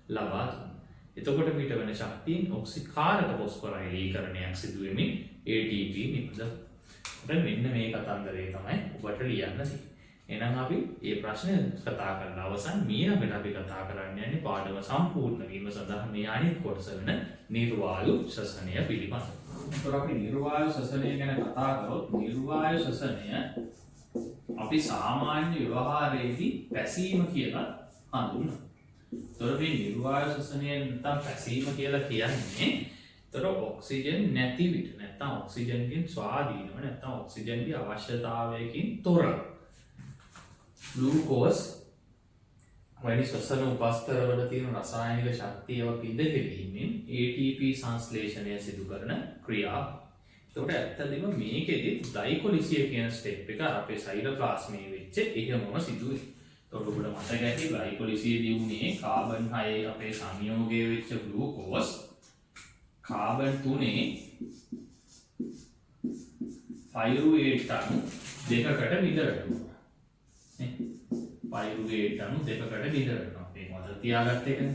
Speaker 1: ලබා දුන්නා. එතකොට පිට වෙන ශක්තියෙන් ඔක්සිකාරක ෆොස්ෆොරයිඩීකරණයක් සිදු වෙමින් ATP නිපදවනවා. මෙන්න මේ කතන්දරේ තමයි ඔබට ලියන්න තියෙන්නේ. එහෙනම් අපි මේ ප්‍රශ්නේ කතා කරලා අවසන්. ඊළඟට අපි කතා කරන්න යන්නේ පාඩම සම්පූර්ණ වීම සඳහා මේ අනිත් කොටස වෙන නිර්වායු ශ්වසනය පිළිබඳව. ඒතර අපි නිර්වායු ශ්වසනය ගැන කතා කරොත් නිර්වායු ශ්වසනය අපි සාමාන්‍ය ව්‍යවහාරයේදී පැසීම කියලා හඳුන්වනවා. ඒතර මේ නිර්වායු ශ්වසනය නැත්නම් පැසීම කියලා කියන්නේ තොර ඔක්සිජන් නැති විට නැත්නම් ඔක්සිජන්ගෙන් ස්වාධීනව නැත්නම් ඔක්සිජන්ගේ අවශ්‍යතාවයකින් තොරව ග්ලූකෝස් වැනි ශ්වසන උපස්තරවල තියෙන රසායනික ශක්තියව පිළිදෙවීමෙන් ATP සංශ්ලේෂණය සිදු කරන ක්‍රියාව. එතකොට ඇත්තටම මේකෙදි ග්ලයිකොලිසිය කියන ස්ටෙප් එක අපේ සෛලෝප්ලාස්මයේ වෙච්ච එහෙමම සිදු වෙනවා. එතකොට ඔබට මතක ඇති ග්ලයිකොලිසිසේදී උනේ කාබන් 6 අපේ සංයෝගය වෙච්ච ග්ලූකෝස් කාබන් 3 පයිරුවේට් අණු දෙකකට විදරනවා. නේ? පයිරුවේට් අණු දෙකකට විදරනවා. මේ මතක තියාගත්ත එකනේ.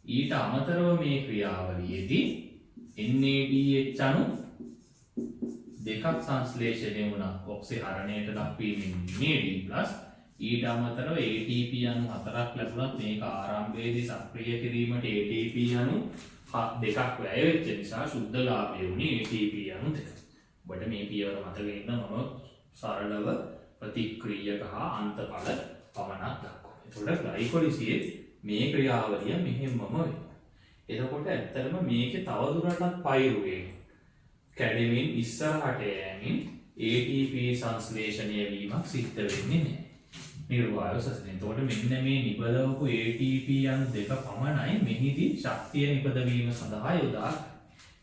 Speaker 1: ඊට අමතරව මේ ක්‍රියාවලියේදී NADH අණු දෙකක් සංශ්ලේෂණය වුණා. ඔක්සිහරණයට ලක්වීමෙන් NAD+ ඊට අමතරව ATP අණු 4ක් ලැබුණත් මේක ආරම්භයේදී සක්‍රිය කිරීමට ATP අණු දෙකක් වැය වෙච්ච නිසා සුද්ධ ලාභය වුණේ ATP අණු දෙක. ඔබට මේ පියවර මතක ඉන්න මම සරලව ප්‍රතික්‍රියක හා අන්තඵල පමණක් දක්වනවා. එතකොට ග්ලයිකොලිසියේ මේ ක්‍රියාවලිය මෙහෙමම වෙනවා. එතකොට ඇත්තටම මේකේ තවදුරටත් පයිරුවේට් කැඩෙමින් ඉස්සරහට යෑමෙන් ATP සංශ්ලේෂණය වීමක් සිද්ධ වෙන්නේ නැහැ. නිර්වායු සසනේ. එතකොට මෙන්න මේ නිපදවපු ATP අණු දෙක පමණයි මෙහිදී ශක්තිය නිපදවීම සඳහා යොදා.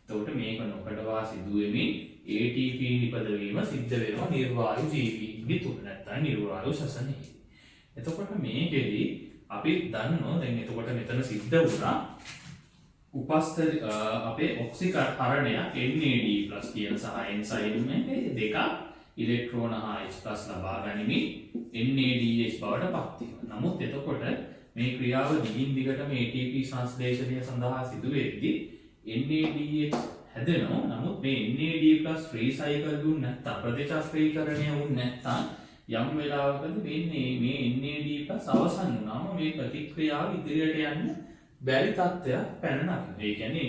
Speaker 1: එතකොට මේක නොකඩවා සිදුවෙමින් ATP නිපදවීම සිද්ධ වෙනවා නිර්වායු ජීවීන්ගේ තුල නැත්නම් නිර්වායු සසනේ. එතකොට මේකෙදි අපි දන්නවා දැන් එතකොට මෙතන සිද්ධ වුණා උපස්තර අපේ ඔක්සිකරණය NAD+ කියන සහ එන්සයිම් දෙක ඉලෙක්ට්‍රෝන හා H+ ලබා ගනිමින් NADH බවට පත් වෙනවා. නමුත් එතකොට මේ ක්‍රියාව දිගින් දිගටම ATP සංශ්ලේෂණය සඳහා සිදු වෙද්දී NADH හැදෙනවා. නමුත් මේ NAD+ ෆ්‍රී සයිකල් දුන්නේ නැත්නම් ප්‍රතිචක්‍රීකරණය වුනේ නැත්නම් යම් වෙලාවකදී මේ NAD+ අවසන් වුණාම මේ ප්‍රතික්‍රියාව ඉදිරියට යන්න බැරි තත්ත්වයක් පැන නගිනවා. ඒ කියන්නේ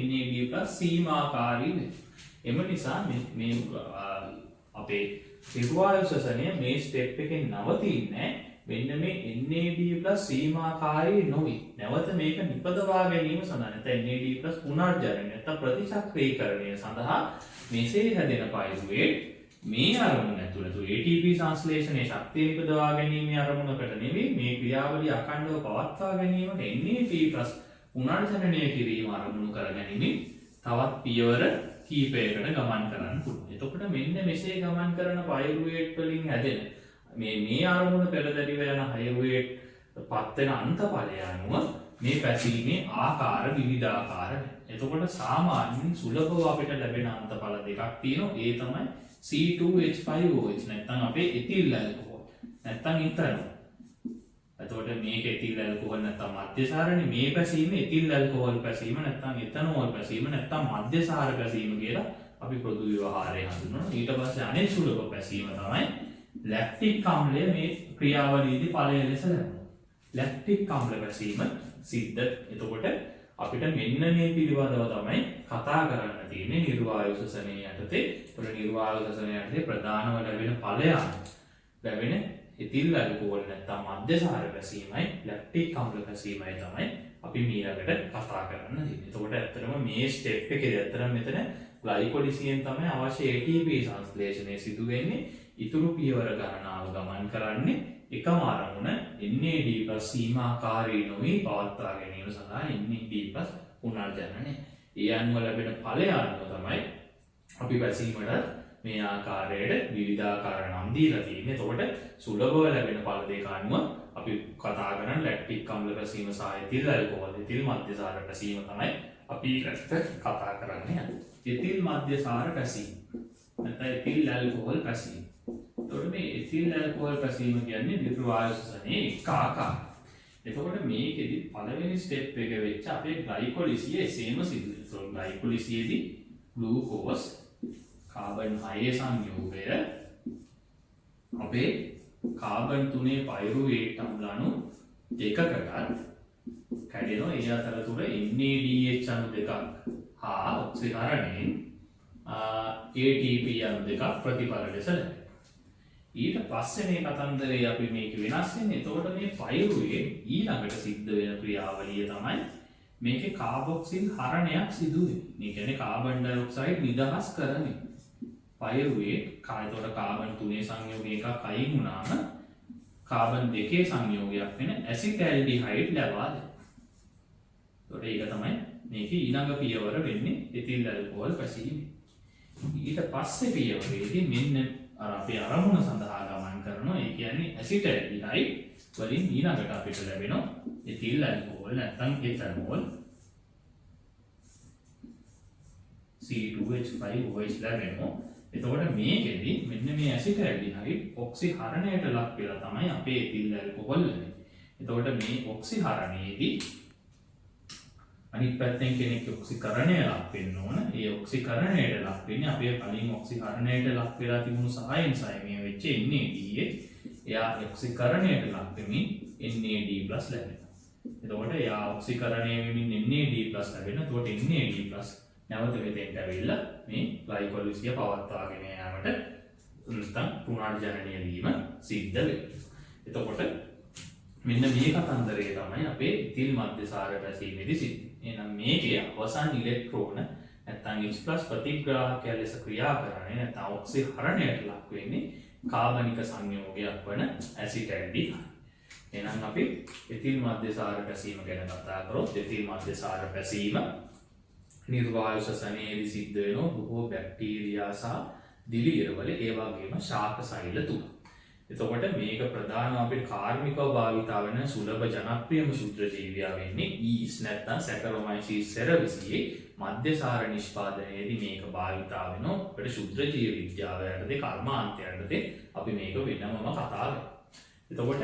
Speaker 1: NAD+ සීමාකාරී වෙනවා. එම නිසා මේ අපේ නිර්වායු ශ්වසනය මේ ස්ටෙප් එකෙන් නවතින්නේ මෙන්න මේ NAD+ සීමාකාරී නොවි. නැවත මේක නිපදවා ගැනීම සඳහා නැත්නම් NAD+ පුනර්ජනනය නැත්නම් ප්‍රතිචක්‍රීකරණය සඳහා මෙසේ හැදෙන පයිරුවේට් මේ අරමුණ ඇතුළත ATP සංශ්ලේෂණයේ ශක්තිය නිපදවා ගැනීමේ අරමුණකට නෙවෙයි මේ ක්‍රියාවලිය අඛණ්ඩව පවත්වා ගැනීමට NAD+ පුනර්ජනනය කිරීම අරමුණු කරගැනීමෙන් තවත් පියවර කීපයකට ගමන් කරන්න පුළුවන්. එතකොට මෙන්න මෙසේ ගමන් කරන පයිරුවේට් වලින් හැදෙන මේ අරමුණ පෙරදරිව යන පයිරුවේට් පත් වෙන අන්තඵලය අනුව මේ පැසීමේ ආකාර විවිධාකාර වෙනවා. එතකොට සාමාන්‍යයෙන් සුලභව අපිට ලැබෙන අන්තඵල දෙකක් තියෙනවා. ඒ තමයි C2H5OH නැත්නම් අපේ එතිල් ඇල්කොහොල්. නැත්නම් ඉතනොල්. එතකොට මේක එතිල් ඇල්කොහොල් නැත්නම් මධ්‍යසාරනේ මේ පැසීම එතිල් ඇල්කොහොල් පැසීම නැත්නම් එතනෝල් පැසීම නැත්නම් මධ්‍යසාර පැසීම කියලා අපි පොදු ව්‍යවහාරයෙන් හඳුන්වනවා. ඊට පස්සේ අනෙක් සුලභ පැසීම තමයි ලැක්ටික් අම්ලය මේ ක්‍රියාවලියේදී ඵලය ලෙස ලැබෙනවා. ලැක්ටික් අම්ල පැසීම සිද්ධ. එතකොට අපිට මෙන්න මේ පිළිබඳව තමයි කතා කරන්න තියෙන්නේ නිර්වායු ශ්වසනයේ යටතේ. ඒතර නිර්වායු ශ්වසනයේ යටතේ ප්‍රධානව ලැබෙන ඵලය ලැබෙන එතිල් ඇල්කොහොල් නැත්නම් මධ්‍යසාර පැසීමයි ලැක්ටික් අම්ල පැසීමයි තමයි අපි ඊළඟට කතා කරන්න තියෙන්නේ. එතකොට ඇත්තටම මේ ස්ටෙප් එකේදී ඇත්තටම මෙතන ග්ලයිකොලිසියෙන් තමයි අවශ්‍ය ATP සංශ්ලේෂණය සිදු වෙන්නේ. ඉතුරු පියවර ගණනාව ගමන් කරන්නේ එකම අරමුණ NAD+ සීමාකාරී නොවි පවත්වා ගැනීම සඳහා NAD+ පුනර්ජනනය. ඒ අනුව ලැබෙන ඵලය අනුව තමයි අපි පැසීමට මේ ආකාරයට විවිධාකාර නම් දීලා තියෙන්නේ. එතකොට සුලභව ලැබෙන ඵල දෙක අනුව අපි කතා කරන ලැක්ටික් අම්ල පැසීම සහ එතිල් ඇල්කොහොල් එතිල් මධ්‍යසාර පැසීම තමයි අපි කතා කරන්නේ. එතිල් මධ්‍යසාර පැසීම නැත්නම් එතිල් ඇල්කොහොල් පැසීම. එතකොට මේ එතිල් ඇල්කොහොල් පැසීම කියන්නේ නිර්වායු ශ්වසනයේ එක ආකාරයක්. එතකොට මේකෙදි පළවෙනි ස්ටෙප් එක වෙච්ච අපේ ග්ලයිකොලිසිය එසේම සිදු වෙනවා. ග්ලයිකොලිසියේදී ග්ලූකෝස් කාබන් 6 සංයෝගය අපේ කාබන් 3 පයිරුවේට් අම්ල අණු දෙකකට කැඩෙනවා. ඒ අතරතුර NADH අණු දෙකක් හා ඔක්සිහරණයෙන් ATP අණු දෙකක් ප්‍රතිඵල ලෙස ලැබෙනවා. ඊට පස්සේ මේ කතන්දරේ අපි මේක වෙනස් වෙන්නේ. එතකොට මේ පයිරුවේට් ඊළඟට සිද්ධ වෙන ක්‍රියාවලිය තමයි මේකේ කාබොක්සිල් හරණයක් සිදු වෙන්නේ. මේ කියන්නේ කාබන් ඩයොක්සයිඩ් නිදහස් කරන්නේ. පයිරුවේට් කායතොට කාබන් 3 සංයෝගය එකක් අයින් වුණාම කාබන් 2 සංයෝගයක් වෙන ඇසිටැල්ඩිහයිඩ් ලබා දෙනවා. ඒකට ඒක තමයි මේකේ ඊළඟ පියවර වෙන්නේ එතිල් ඇල්කොහොල් පැසීම. ඊට පස්සේ පියවරේදී මෙන්න අපේ අරමුණ සඳහා ගමන් කරනවා. ඒ කියන්නේ ඇසිටැල්ඩිහයිඩ් වලින් ඊළඟට අපිට ලැබෙනවා එතිල් ඇල්කොහොල් නැත්නම් එතනෝල් C2H5OH ලැබෙනවා. එතකොට මේකෙදි මෙන්න මේ ඇසිටල්ඩිහයිඩ් ඔක්සිහරණයට ලක් වෙලා තමයි අපේ එතිල් ඇල්කොහොල් වෙන්නේ. එතකොට මේ ඔක්සිහරණයේදී අනිත් පැත්තෙන් කෙනෙක් ඔක්සිකරණය ලක් වෙන්න ඕන. ඒ ඔක්සිකරණයට ලක් වෙන්නේ අපේ කලින් ඔක්සිහරණයට ලක් වෙලා තිබුණු සහායන් සයමය වෙච්ච NAD එයා ඔක්සිකරණයට ලක් වෙමින් NAD+ ලැබෙනවා. එතකොට එයා ඔක්සිකරණය වෙමින් NAD+ ලැබෙනවා. එතකොට NAD+ නැවත වෙතෙන්ට ඇවිල්ලා මේ ග්ලයිකොලිසිය පවත්වාගෙන යාමට නැත්නම් පුනර්ජනනය වීම සිද්ධ වෙනවා. එතකොට මෙන්න මේ කතන්දරය තමයි අපේ ඉතිල් මධ්‍යසාර පැසීමේදී සිද්ධ. එහෙනම් මේකේ අවසන් ඉලෙක්ට්‍රෝන නැත්නම් H+ ප්‍රතිග්‍රාහකය ලෙස ක්‍රියා කරන්නේ නැත්නම් ඔක්සිහරණයට ලක් වෙන්නේ කාබනික සංයෝගයක් වන ඇසිටල්ඩිහයිඩ්. එහෙනම් අපි ඉතිල් මධ්‍යසාර පැසීම ගැන කතා කරොත් ඉතිල් මධ්‍යසාර පැසීම නිර්වායු ශ්වසනයේදී සිද්ධ වෙන බොහෝ බැක්ටීරියා සහ දිලියරවල ඒ වගේම ශාක සෛල තුන. එතකොට මේක ප්‍රධානම අපිට කාර්මිකව භාවිතා වෙන සුලභ ජනප්‍රියම ශුද්ධ ජීවියා වෙන්නේ ඊස් නැත්නම් සැකරොමයිසිස් සෙරවිසියේ මධ්‍යසාර නිෂ්පාදනයේදී මේක භාවිතා වෙනවා. අපිට ශුද්ධ ජීව විද්‍යාව යටතේ කර්මාන්තය යටතේ අපි මේක වෙනමම කතා කරනවා. එතකොට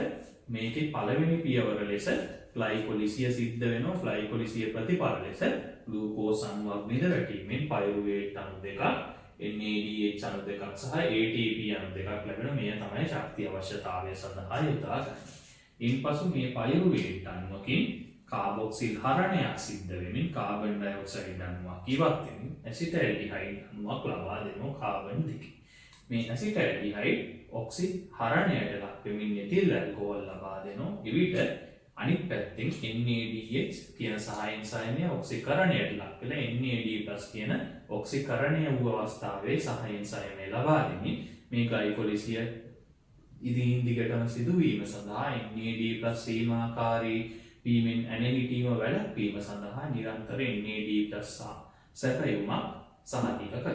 Speaker 1: මේකේ පළවෙනි පියවර ලෙස ග්ලයිකොලිසිය සිද්ධ වෙනවා. ග්ලයිකොලිසිය ප්‍රතිඵල ලෙස ග්ලූකෝස් සංවර්ධනය වැටීමෙන් පයරුවේට් අණු දෙකක් NADH අණු දෙකක් සහ ATP අණු දෙකක් ලැබෙන මේ තමයි ශක්තිය අවශ්‍යතාවය සඳහා යොදා ගන්න. ඉන්පසු මේ පයරුවේට් අණුවකින් කාබොක්සිල් හරණයක් සිද්ධ වෙමින් කාබන් ඩයොක්සයිඩ් අණුවක් ඉවත් වෙමින් ඇසිටල්ඩිහයිඩ් අණුවක් ලබා දෙනවා කාබන් දෙකේ. මේ ඇසිටල්ඩිහයිඩ් ඔක්සි හරණයට ලක් වෙමින් එතිල් ඇල්කොහොල් ලබා දෙනවා. එවිට අනිත් පැත්තෙන් NADH කියන සහායන් සයනය ඔක්සිකරණයට ලක් වෙලා NAD+ කියන ඔක්සිකරණය වූ අවස්ථාවේ සහායන් සයනය ලබා දෙමින් මේ ග්ලයිකොලිසිය ඉදින් දිගටම සිදුවීම සඳහා NAD+ සීමාකාරී වීමෙන් ඇනහිටීම වැළැක්වීම සඳහා නිරන්තර NAD+ සැපයුමක් සහතික කරනවා.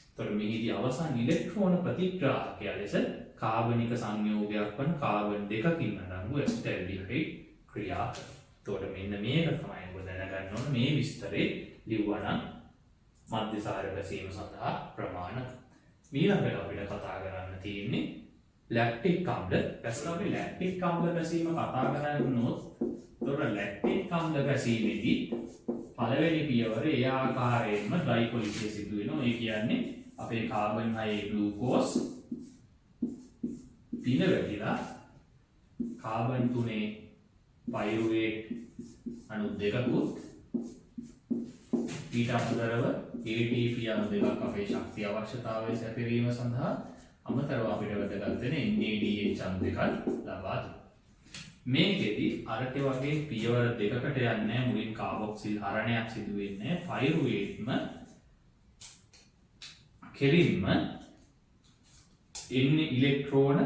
Speaker 1: එතකොට මෙහිදී අවසන් ඉලෙක්ට්‍රෝන ප්‍රතිග්‍රාහකය ලෙස කාබනික සංයෝගයක් වන කාබන් දෙකකින් අඩංගු ඇසිටල්ඩිහයිඩ් ක්‍රියා කරනවා. එතකොට මෙන්න මේක තමයි ඔබ දැනගන්න ඕන මේ විස්තරේ ලිව්වනම් මධ්‍යසාර පැසීම සඳහා ප්‍රමාණ. ඊළඟට අපිට කතා කරන්න තියෙන්නේ ලැක්ටික් අම්ල. පැසලා අපි ලැක්ටික් අම්ල පැසීම කතා කරනොත් එතකොට ලැක්ටික් අම්ල පැසීමේදී පළවෙනි පියවර ඒ ආකාරයෙන්ම ග්ලයිකොලිසිය සිදු වෙනවා. ඒ කියන්නේ අපේ කාබන් 6 ග්ලූකෝස් පින වැටිලා කාබන් 3 පයරුවේට් අණු දෙකකුත් ඊට අමතරව ATP අණු දෙකක් අපේ ශක්තිය අවශ්‍යතාවය සැපයීම සඳහා අමතරව අපිට වැදගත් වෙන NADH අණු දෙකක් ලබා දෙනවා. මේකෙදි අරක වගේ පියවර දෙකකට යන්නේ මුලින් කාබොක්සිල් හරණයක් සිදු වෙන්නේ පයරුවේට්ම කෙලින්ම එන්නේ ඉලෙක්ට්‍රෝන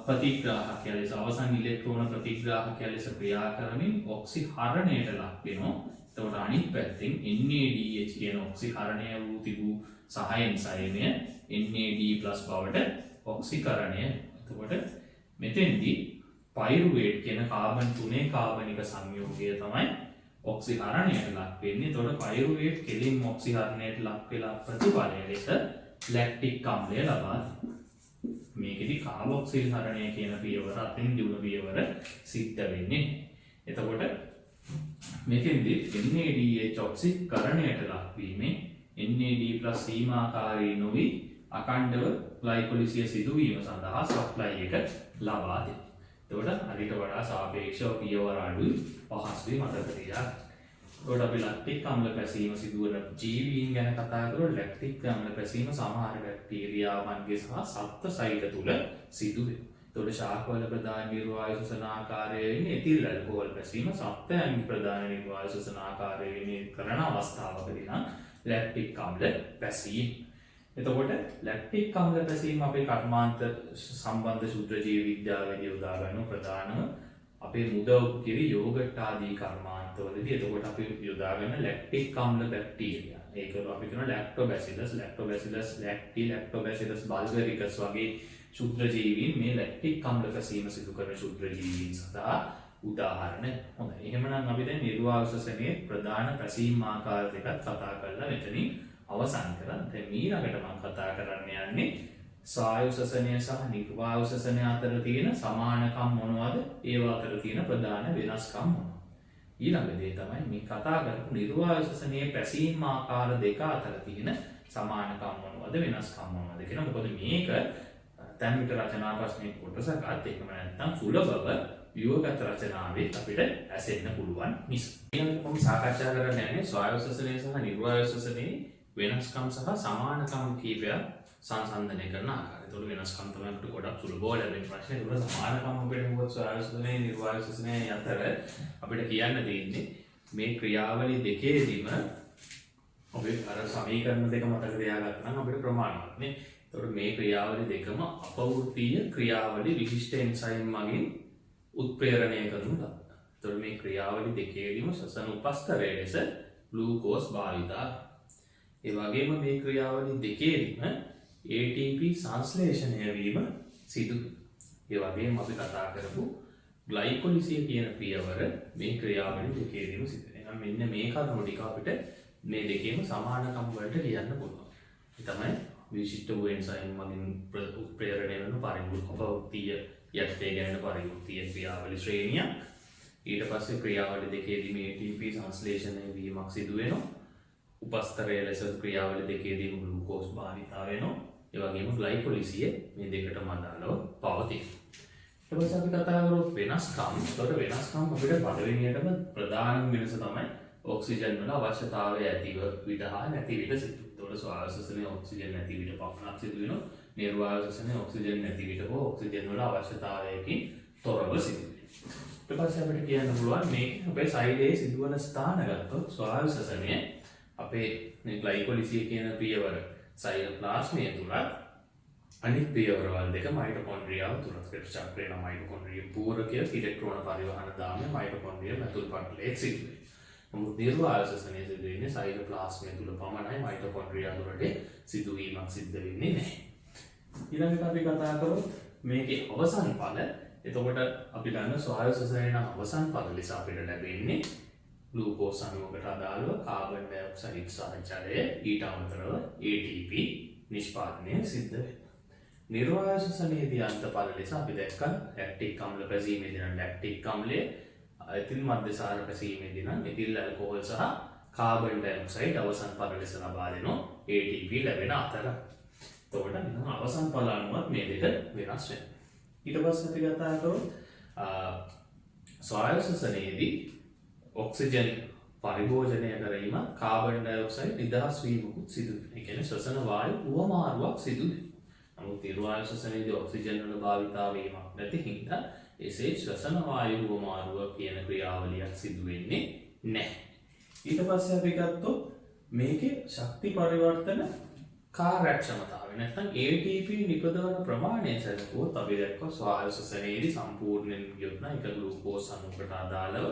Speaker 1: ප්‍රතිග්‍රාහකය ලෙස අවසන් ඉලෙක්ට්‍රෝන ප්‍රතිග්‍රාහකය ලෙස ක්‍රියා කරමින් ඔක්සිහරණයට ලක් වෙනවා. එතකොට අනිත් පැත්තෙන් NADH කියන ඔක්සිහරණය වූ තිබූ සහායන් සයනය NAD+ බවට ඔක්සිකරණය. එතකොට මෙතෙන්දී පයරුවේට් කියන කාබන් 3 කාබනික සංයෝගය තමයි ඔක්සිහරණයට ලක් වෙන්නේ. එතකොට පයරුවේට් කෙලින්ම ඔක්සිහරණයට ලක් වෙලා ප්‍රතිඵලය ලෙස ලැක්ටික් අම්ලය ලබා දෙනවා. මේකෙදි කාබොක්සිල් හරණය කියන පියවර අතින් දියුණු පියවර සිද්ධ වෙන්නේ. එතකොට මෙතෙන්දී NADH ඔක්සිකරණයට ලක් වීමෙන් NAD+ සීමාකාරී නොවි අඛණ්ඩව ග්ලයිකොලිසිය සිදුවීම සඳහා සප්ලයි එක ලබා දෙනවා. එතකොට අරිට වඩා සාපේක්ෂව පියවර අඩුයි පහසුයි මතක තියාගන්න. එතකොට අපි ලැක්ටික් අම්ල පැසීම සිදුවන ජීවීන් ගැන කතා කරලා ලැක්ටික් අම්ල පැසීම සමහර බැක්ටීරියාවන්ගේ සහ සත්ත්ව සෛල තුල සිදු වෙනවා. එතකොට ශාකවල ප්‍රධාන නිර්වායු ශ්වසන ආකාරය වෙන්නේ එතිල් ඇල්කොහොල් පැසීම. සත්ත්වයන්ගේ ප්‍රධාන නිර්වායු ශ්වසන ආකාරය වෙන්නේ කරන අවස්ථාවකදී නම් ලැක්ටික් අම්ල පැසීම. එතකොට ලැක්ටික් අම්ල පැසීම අපේ කර්මාන්ත සම්බන්ධ ශුද්ධ ජීව විද්‍යාවේදී උදා ගන්න ප්‍රධානම අපේ මුදව කිරි යෝගට් ආදී කර්මාන්තවලදී. එතකොට අපි යොදා ගන්න ලැක්ටික් අම්ල බැක්ටීරියා. ඒකට අපි කියනවා ලැක්ටෝබැසිලස් ලැක්ටි ලැක්ටෝබැසිලස් බල්ගරිකස් වගේ ශුද්‍ර ජීවීන් මේ ලැක්ටික් අම්ල පැසීම සිදු කරන ශුද්‍ර ජීවීන් සඳහා උදාහරණ. හොඳයි. එහෙමනම් අපි දැන් නිර්වායුෂසනයේ ප්‍රධාන පැසීම් ආකාර දෙකක් කතා කරලා මෙතනින් අවසන් කරා. දැන් ඊළඟට මම කතා කරන්න යන්නේ ස්වායුෂසනය සහ නිර්වායුෂසනය අතර තියෙන සමානකම් මොනවද? ඒවා අතර තියෙන ප්‍රධාන වෙනස්කම් මොනවද? ඊළඟ දේ තමයි මේ කතා කරපු නිර්වායුෂසනයේ පැසීම් ආකාර දෙක අතර තියෙන සමානකම් මොනවද වෙනස්කම් මොනවද කියලා. මොකද මේක තැන්විත රචනා ප්‍රශ්නයේ කොටසකට එහෙම නැත්නම් සුලභව ව්‍යුහගත රචනාවේ අපිට ඇසෙන්න පුළුවන් නිසා. ඊළඟට අපි සාකච්ඡා කරන්න යන්නේ ස්වායුෂසනය සහ නිර්වායුෂසනයේ වෙනස්කම් සහ සමානකම් කීපයක් සංසන්දනය කරන ආකාරය. ඒතකොට වෙනස්කම් තමයි අපිට ගොඩක් සුලභව ලැබෙන ප්‍රශ්නේ. ඒක සමානකම් අපිට මොකද ස්වායුෂසනයේ නිර්වායුෂසනයේ අතර අපිට කියන්න දෙන්නේ මේ ක්‍රියාවලි දෙකේදීම අපි අර සමීකරණ දෙක මතක තියාගත්තා නම් අපිට ප්‍රමාණවත් නේ. ඒතකොට මේ ක්‍රියාවලි දෙකම අපවෘත්තීය ක්‍රියාවලි විශිෂ්ට එන්සයිම් මගින් උත්ප්‍රේරණය කරනු ලබනවා. ඒතකොට මේ ක්‍රියාවලි දෙකේදීම ශ්වසන උපස්තරය ලෙස ග්ලූකෝස් භාවිතා. ඒ වගේම මේ ක්‍රියාවලි දෙකේදීම ATP සංශ්ලේෂණය වීම සිදු වෙනවා. ඒ වගේම අපි කතා කරපු ග්ලයිකොලිසිය කියන පියවර මේ ක්‍රියාවලි දෙකේදීම සිදු වෙනවා. මෙන්න මේ කරුණු ටික අපිට මේ දෙකේම සමානකම් වලට කියන්න පුළුවන්. ඒ තමයි විශිෂ්ට වූ එන්සයිම් මගින් උත්ප්‍රේරණය වෙන පරිවෘත්තීය යක්ෂය ගැන පරිවෘත්තීය ක්‍රියාවලි ශ්‍රේණිය. ඊට පස්සේ ක්‍රියාවලි දෙකේදීම ATP සංශ්ලේෂණය වීමක් සිදු වෙනවා. උපස්තරය ලෙස ක්‍රියාවලි දෙකේදීම ග්ලූකෝස් භාවිතා වෙනවා. ඒ වගේම ග්ලයිකොලිසිය මේ දෙකටම අදාළව පවතිනවා. ඊට පස්සේ අපි කතා කරමු වෙනස්කම්. ඒකට වෙනස්කම් අපිට පළවෙනියටම ප්‍රධානම වෙනස තමයි ඔක්සිජන් වල අවශ්‍යතාවය ඇතිව විට හා නැති විට සිදු වෙනවා. ඒතකොට ස්වායුෂසනයේ ඔක්සිජන් නැති විට පමණක් සිදු වෙනවා. නිර්වායුෂසනයේ ඔක්සිජන් නැති විට හෝ ඔක්සිජන් වල අවශ්‍යතාවයකින් තොරව සිදු වෙනවා. ඊට පස්සේ අපිට කියන්න පුළුවන් මේ අපේ ශරීරයේ සිදුවන ස්ථාන ගත්තොත් ස්වායුෂසනයේ අපේ මේ ග්ලයිකොලිසිය කියන පියවර සයිටෝප්ලාස්මය තුල අනිත් පියවරවල් දෙක මයිටොකොන්ඩ්‍රියාව තුල චක්‍රේන මයිටොකොන්ඩ්‍රිය පූරකය ඉලෙක්ට්‍රෝන පරිවහන දාමය මයිටොකොන්ඩ්‍රිය මැතුල් පටලයේ සිදු වෙනවා. නමුත් නිර්වායුෂසනයේ සිදු වෙන්නේ සයිටෝප්ලාස්මය තුල පමණයි මයිටොකොන්ඩ්‍රියා තුලට සිදුවීමක් සිද්ධ වෙන්නේ නැහැ. ඊළඟට අපි කතා කරමු මේකේ අවසන් ඵල. එතකොට අපි ගන්න ස්වායුෂසනයේ නම් අවසන් ඵල ලෙස අපිට ලැබෙන්නේ ග්ලූකෝස් අණුවකට අදාළව කාබන් ඩයොක්සයිඩ් සහ ජලය ඊට අමතරව ATP නිෂ්පාදනය සිද්ධ වෙනවා. නිර්වායුෂසනයේදී අන්තඵල ලෙස අපි දැක්කා ලැක්ටික් අම්ල පැසීමේදී නම් ලැක්ටික් අම්ලය, එතිල් මධ්‍යසාර පැසීමේදී නම් එතිල් ඇල්කොහොල් සහ කාබන් ඩයොක්සයිඩ් අවසන් ඵල ලෙස ලබා දෙනවා ATP ලැබෙන අතර. එතකොට නම් අවසන් ඵල අනුවත් මේ දෙක වෙනස් වෙනවා. ඊට පස්සේ අපි කතා කරමු ස්වායුෂසනයේදී ඔක්සිජන් පරිභෝජනය කිරීම කාබන් ඩයොක්සයිඩ් නිදහස් වීමකුත් සිදු වෙනවා. ඒ කියන්නේ ශ්වසන වායු උවමාරුවක් සිදු වෙනවා. නමුත් නිර්වායුෂසනයේදී ඔක්සිජන් වල භාවිතා වීමක් නැති හින්දා එසේ ශ්වසන වායු උවමාරුව කියන ක්‍රියාවලියක් සිදු වෙන්නේ නැහැ. ඊට පස්සේ අපි ගත්තොත් මේකේ ශක්ති පරිවර්තන කාර්යක්ෂමතාවය නැත්නම් ATP නිපදවන ප්‍රමාණය සැලකුවොත් අපි දැක්කා ස්වායුෂසනයේදී සම්පූර්ණයෙන් ගියොත් නම් එක ග්ලූකෝස් අණුවකට අදාළව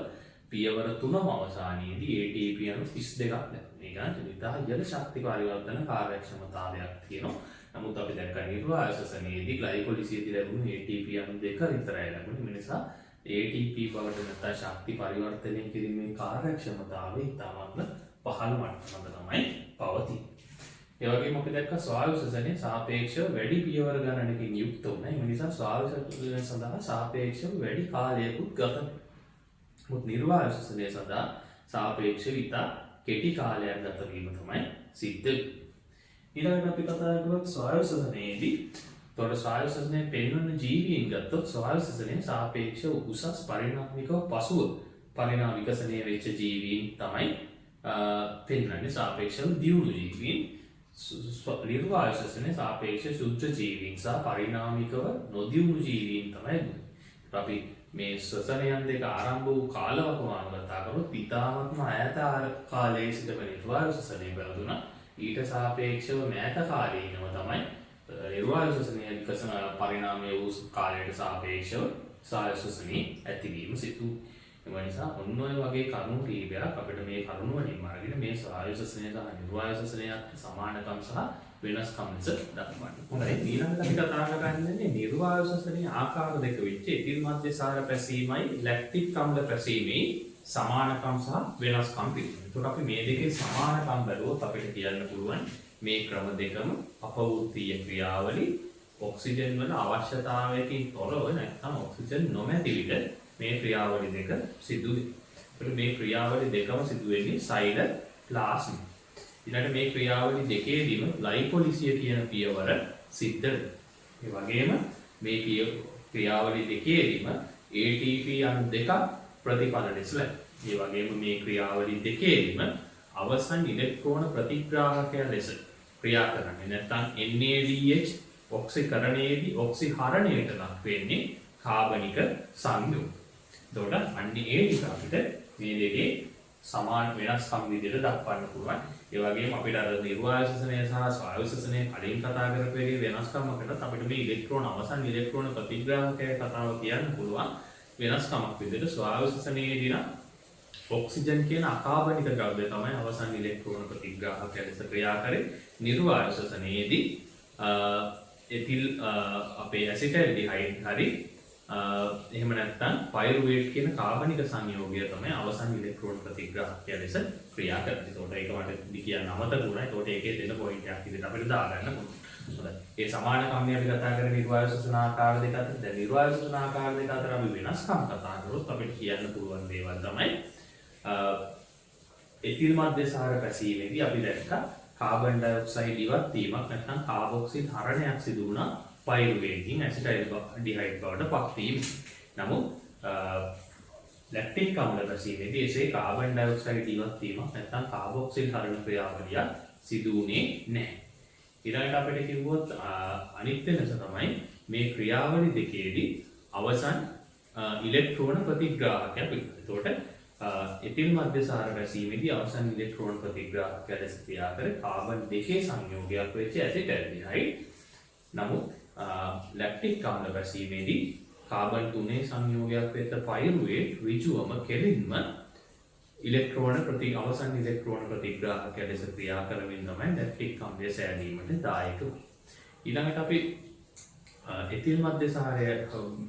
Speaker 1: පියවර 3ම අවසානයේදී ATP අණු 32ක් ලැබෙනවා. ඒ කියන්නේ ඉතා ඉහළ ශක්ති පරිවර්තන කාර්යක්ෂමතාවයක් තියෙනවා. නමුත් අපි දැක්කා නිර්වායුෂසනයේදී ග්ලයිකොලිසියේදී ලැබුණු ATP අණු 2 විතරයි ලැබුණේ. ඒ නිසා ATP බවට නැත්නම් ශක්ති පරිවර්තනය කිරීමේ කාර්යක්ෂමතාවය ඉතාමත්ම පහළ මට්ටමක තමයි පවතින්නේ. ඒ වගේම අපි දැක්කා ස්වායුෂසනයේ සාපේක්ෂව වැඩි පියවර ගණනකින් යුක්ත වුණා. ඒ නිසා ස්වායුෂසනය සඳහා සාපේක්ෂව වැඩි කාලයකුත් ගත වෙනවා. මුත් නිර්වායුෂසනය සඳහා සාපේක්ෂව ඉතා කෙටි කාලයක් ගත වීම තමයි සිද්ධ වෙන්නේ. ඊළඟට අපි කතා කරමු ස්වායුෂසනයේදී. ඒතකොට ස්වායුෂසනයේ පෙන්වන ජීවීන් ගත්තොත් ස්වායුෂසනයේ සාපේක්ෂව උසස් පරිණාමිකව පසුව පරිණාම විකසනය වෙච්ච ජීවීන් තමයි පෙන්වන්නේ. සාපේක්ෂව දියුණු ජීවීන් නිර්වායුෂසනයේ සාපේක්ෂ ශුද්ධ ජීවීන් සහ පරිණාමිකව නොදියුණු ජීවීන් තමයි. අපි මේ ශ්වසනයන් දෙක ආරම්භ වූ කාලවකවානුව කතා කරොත් ඉතාමත්ම ඈත කාලයේ සිටම නිර්වායුෂසනය පැවතුණා. ඊට සාපේක්ෂව මෑත කාලීනව තමයි නිර්වායුෂසනය විකසන පරිණාමය වූ කාලයට සාපේක්ෂව ස්වායුෂසනයේ ඇතිවීම සිදු. ඒ නිසා ඔන්න ඔය වගේ කරුණු කීපයක් අපිට මේ කරුණු වලින් අරගෙන මේ ස්වායු ශාසනය සහ නිර්වායු ශාසනයට සමානකම් සහ වෙනස්කම් ලෙස දක්වන්න. හොඳයි ඊළඟට අපි කතා කරන්නේ නිර්වායු ශාසනයේ ආකාර දෙක වෙච්ච එතිල් මධ්‍යසාර පැසීමයි ලැක්ටික් අම්ල පැසීමේ සමානකම් සහ වෙනස්කම් පිළිබඳව. ඒකට අපි මේ දෙකේ සමානකම් බැලුවොත් අපිට කියන්න පුළුවන් මේ ක්‍රම දෙකම අපවෘත්තීය ක්‍රියාවලි ඔක්සිජන් වල අවශ්‍යතාවයකින් තොරව නැත්නම් ඔක්සිජන් නොමැති විට මේ ක්‍රියාවලි දෙක සිදු වෙනවා. මේ ක්‍රියාවලි දෙකම සිදු වෙන්නේ සයිටෝප්ලාස්ම. ඊළඟට මේ ක්‍රියාවලි දෙකේදීම ග්ලයිකොලිසිය කියන පියවර සිද්ධ වෙනවා. ඒ වගේම මේ ක්‍රියාවලි දෙකේදීම ATP අණු දෙකක් ප්‍රතිඵල ලෙස ලැබෙනවා. ඒ වගේම මේ ක්‍රියාවලි දෙකේදීම අවසන් ඉලෙක්ට්‍රෝන ප්‍රතිග්‍රාහකය ලෙස ක්‍රියා කරන්නේ නැත්නම් NADH ඔක්සිකරණයේදී ඔක්සිහරණයට ලක් වෙන්නේ කාබනික සංයුග. එතකොට අන්නේ ඒ ටික අපිට මේ දෙකේ සමාන වෙනස්කම් විදිහට දක්වන්න පුළුවන්. ඒ වගේම අපිට අර නිර්වායු ශාසනය සහ ස්වායු ශාසනය කලින් කතා කරපු එකේ වෙනස්කමකට අපිට මේ ඉලෙක්ට්‍රෝන අවසන් ඉලෙක්ට්‍රෝන ප්‍රතිග්‍රාහකයේ කතාව කියන්න පුළුවන්. වෙනස්කමක් විදිහට ස්වායු ශාසනයේදී නම් ඔක්සිජන් කියන අකාබනික ද්‍රව්‍ය තමයි අවසන් ඉලෙක්ට්‍රෝන ප්‍රතිග්‍රාහකය ලෙස ක්‍රියා කරේ. නිර්වායු ශාසනයේදී එතිල් අපේ ඇසිටල්ඩිහයිඩ් හරි එහෙම නැත්නම් පයිරුවේට් කියන කාබනික සංයෝගය තමයි අවසන් ඉලෙක්ට්‍රෝන ප්‍රතිග්‍රාහකය ලෙස ක්‍රියා කරන්නේ. ඒකට ඒක මට කියන්න අමතක වුණා. ඒකට ඒකේ දෙන පොයින්ට් එකක් විදිහට අපිට දාගන්න පුළුවන්. හොඳයි. ඒ සමානකම්ය අපි කතා කරන්නේ නිර්වායු ශාසන ආකාර දෙක අතර. දැන් නිර්වායු ශාසන ආකාර දෙක අතර අපි වෙනස්කම් කතා කරොත් අපිට කියන්න පුළුවන් දේවල් තමයි එතිල් මධ්‍යසාර පැසීමේදී අපි දැක්කා කාබන් ඩයොක්සයිඩ් ඉවත් වීමක් නැත්නම් කාබොක්සිල් හරණයක් සිදු වුණා පයිරුවේටින් ඇසිටල්ඩිහයිඩ් බවට පත් වීම. නමුත් ලැක්ටික් අම්ල පැසීමේදී එසේ කාබන් ඩයොක්සයිඩ් ඉවත් වීමක් නැත්නම් කාබොක්සිල් හරණ ක්‍රියාවලිය සිදු වුණේ නැහැ. ඊළඟට අපිට කිව්වොත් අනිත් වෙනස තමයි මේ ක්‍රියාවලි දෙකේදී අවසන් ඉලෙක්ට්‍රෝන ප්‍රතිග්‍රාහකයක් පිළිබඳ. එතකොට එතිල් මධ්‍යසාර පැසීමේදී අවසන් ඉලෙක්ට්‍රෝන ප්‍රතිග්‍රාහකය ලෙස ක්‍රියා කර කාබන් දෙකේ සංයෝගයක් වෙච්ච ඇසිටල්ඩිහයිඩ්. නමුත් ලැක්ටික් අම්ල පැසීමේදී කාබන් 3 සංයෝගයක් වෙච්ච පයිරුවේට් ඍජුවම කෙලින්ම අවසන් ඉලෙක්ට්‍රෝන ප්‍රතිග්‍රාහකය ලෙස ක්‍රියා කරමින් තමයි ලැක්ටික් අම්ලය සෑදීමට දායක වෙන්නේ. ඊළඟට අපි එතිල් මධ්‍යසාරය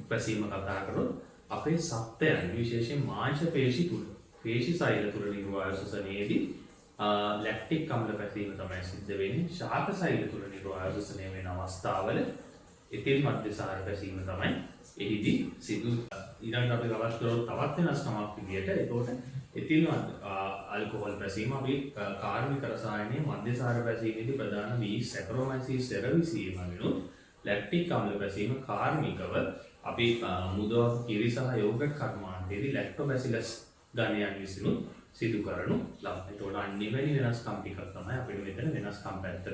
Speaker 1: පැසීම කතා කරොත් අපේ සත්ත්වයන් විශේෂයෙන් මාංශ පේශි තුල පේශි සෛල තුල නිර්වායු ශාසනයේදී ලැක්ටික් අම්ල පැසීම තමයි සිද්ධ වෙන්නේ. ශාක සෛල තුල නිර්වායු ශාසනය වෙන අවස්ථාවල එතිල් මධ්‍යසාර පැසීම තමයි එහිදී සිදු. ඊළඟට අපි කතා කරොත් තවත් වෙනස්කමක් විදියට ඒකට එතිල් ඇල්කොහොල් පැසීම අපි කාර්මික රසායනයේ මධ්‍යසාර පැසීමේදී ප්‍රධාන වී සැකරොමයිසිස් සෙරවිසීම වෙනුත් ලැක්ටික් අම්ල පැසීම කාර්මිකව අපි මුදවාපු කිරි සහ යෝගට් කර්මාන්තයේදී ලැක්ටෝබැසිලස් ගණයන් විසිනුත් සිදු කරනු ලබනවා. ඒතකොට අනිවාර්ය වෙනස්කම් ටිකක් තමයි අපිට මෙතන වෙනස්කම් පැත්තට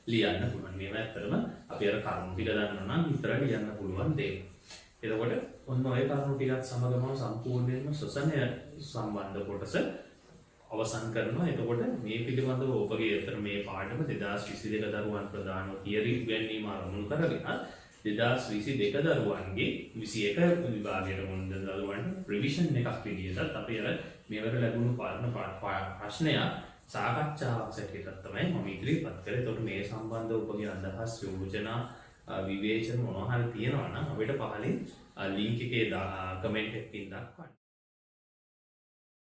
Speaker 1: ලියන්න පුළුවන්. මේවා ඇත්තටම අපි අර කරුණු ටික දන්නා නම් විතර ලියන්න පුළුවන් දේ. එතකොට ඔන්න ඔය කරුණු ටිකත් සමගම සම්පූර්ණයෙන්ම ශ්වසනය සම්බන්ධ කොටස අවසන් කරනවා. එතකොට මේ පිළිබඳව ඔබගේ අතර මේ පාඩම 2022 දරුවන් ප්‍රදානව තියරි ඉගෙනීම ආරම්භ කරගෙන 2022 දරුවන්ගේ 21 විභාගයට මුහුණ දෙන දරුවන්ට රිවිෂන් එකක් විදිහට අපි අර මේවට ලැබුණු ප්‍රශ්නයක් සාකච්ඡාවක් සැටියට තමයි මම ඉදිරිපත් කරේ. ඒතකොට මේ සම්බන්ධව ඔබගේ අදහස් යෝජනා විවේචන මොනවා හරි තියෙනවා නම් අපිට පහලින් ලින්ක් එකේ කමෙන්ට් එකකින් දක්වන්න.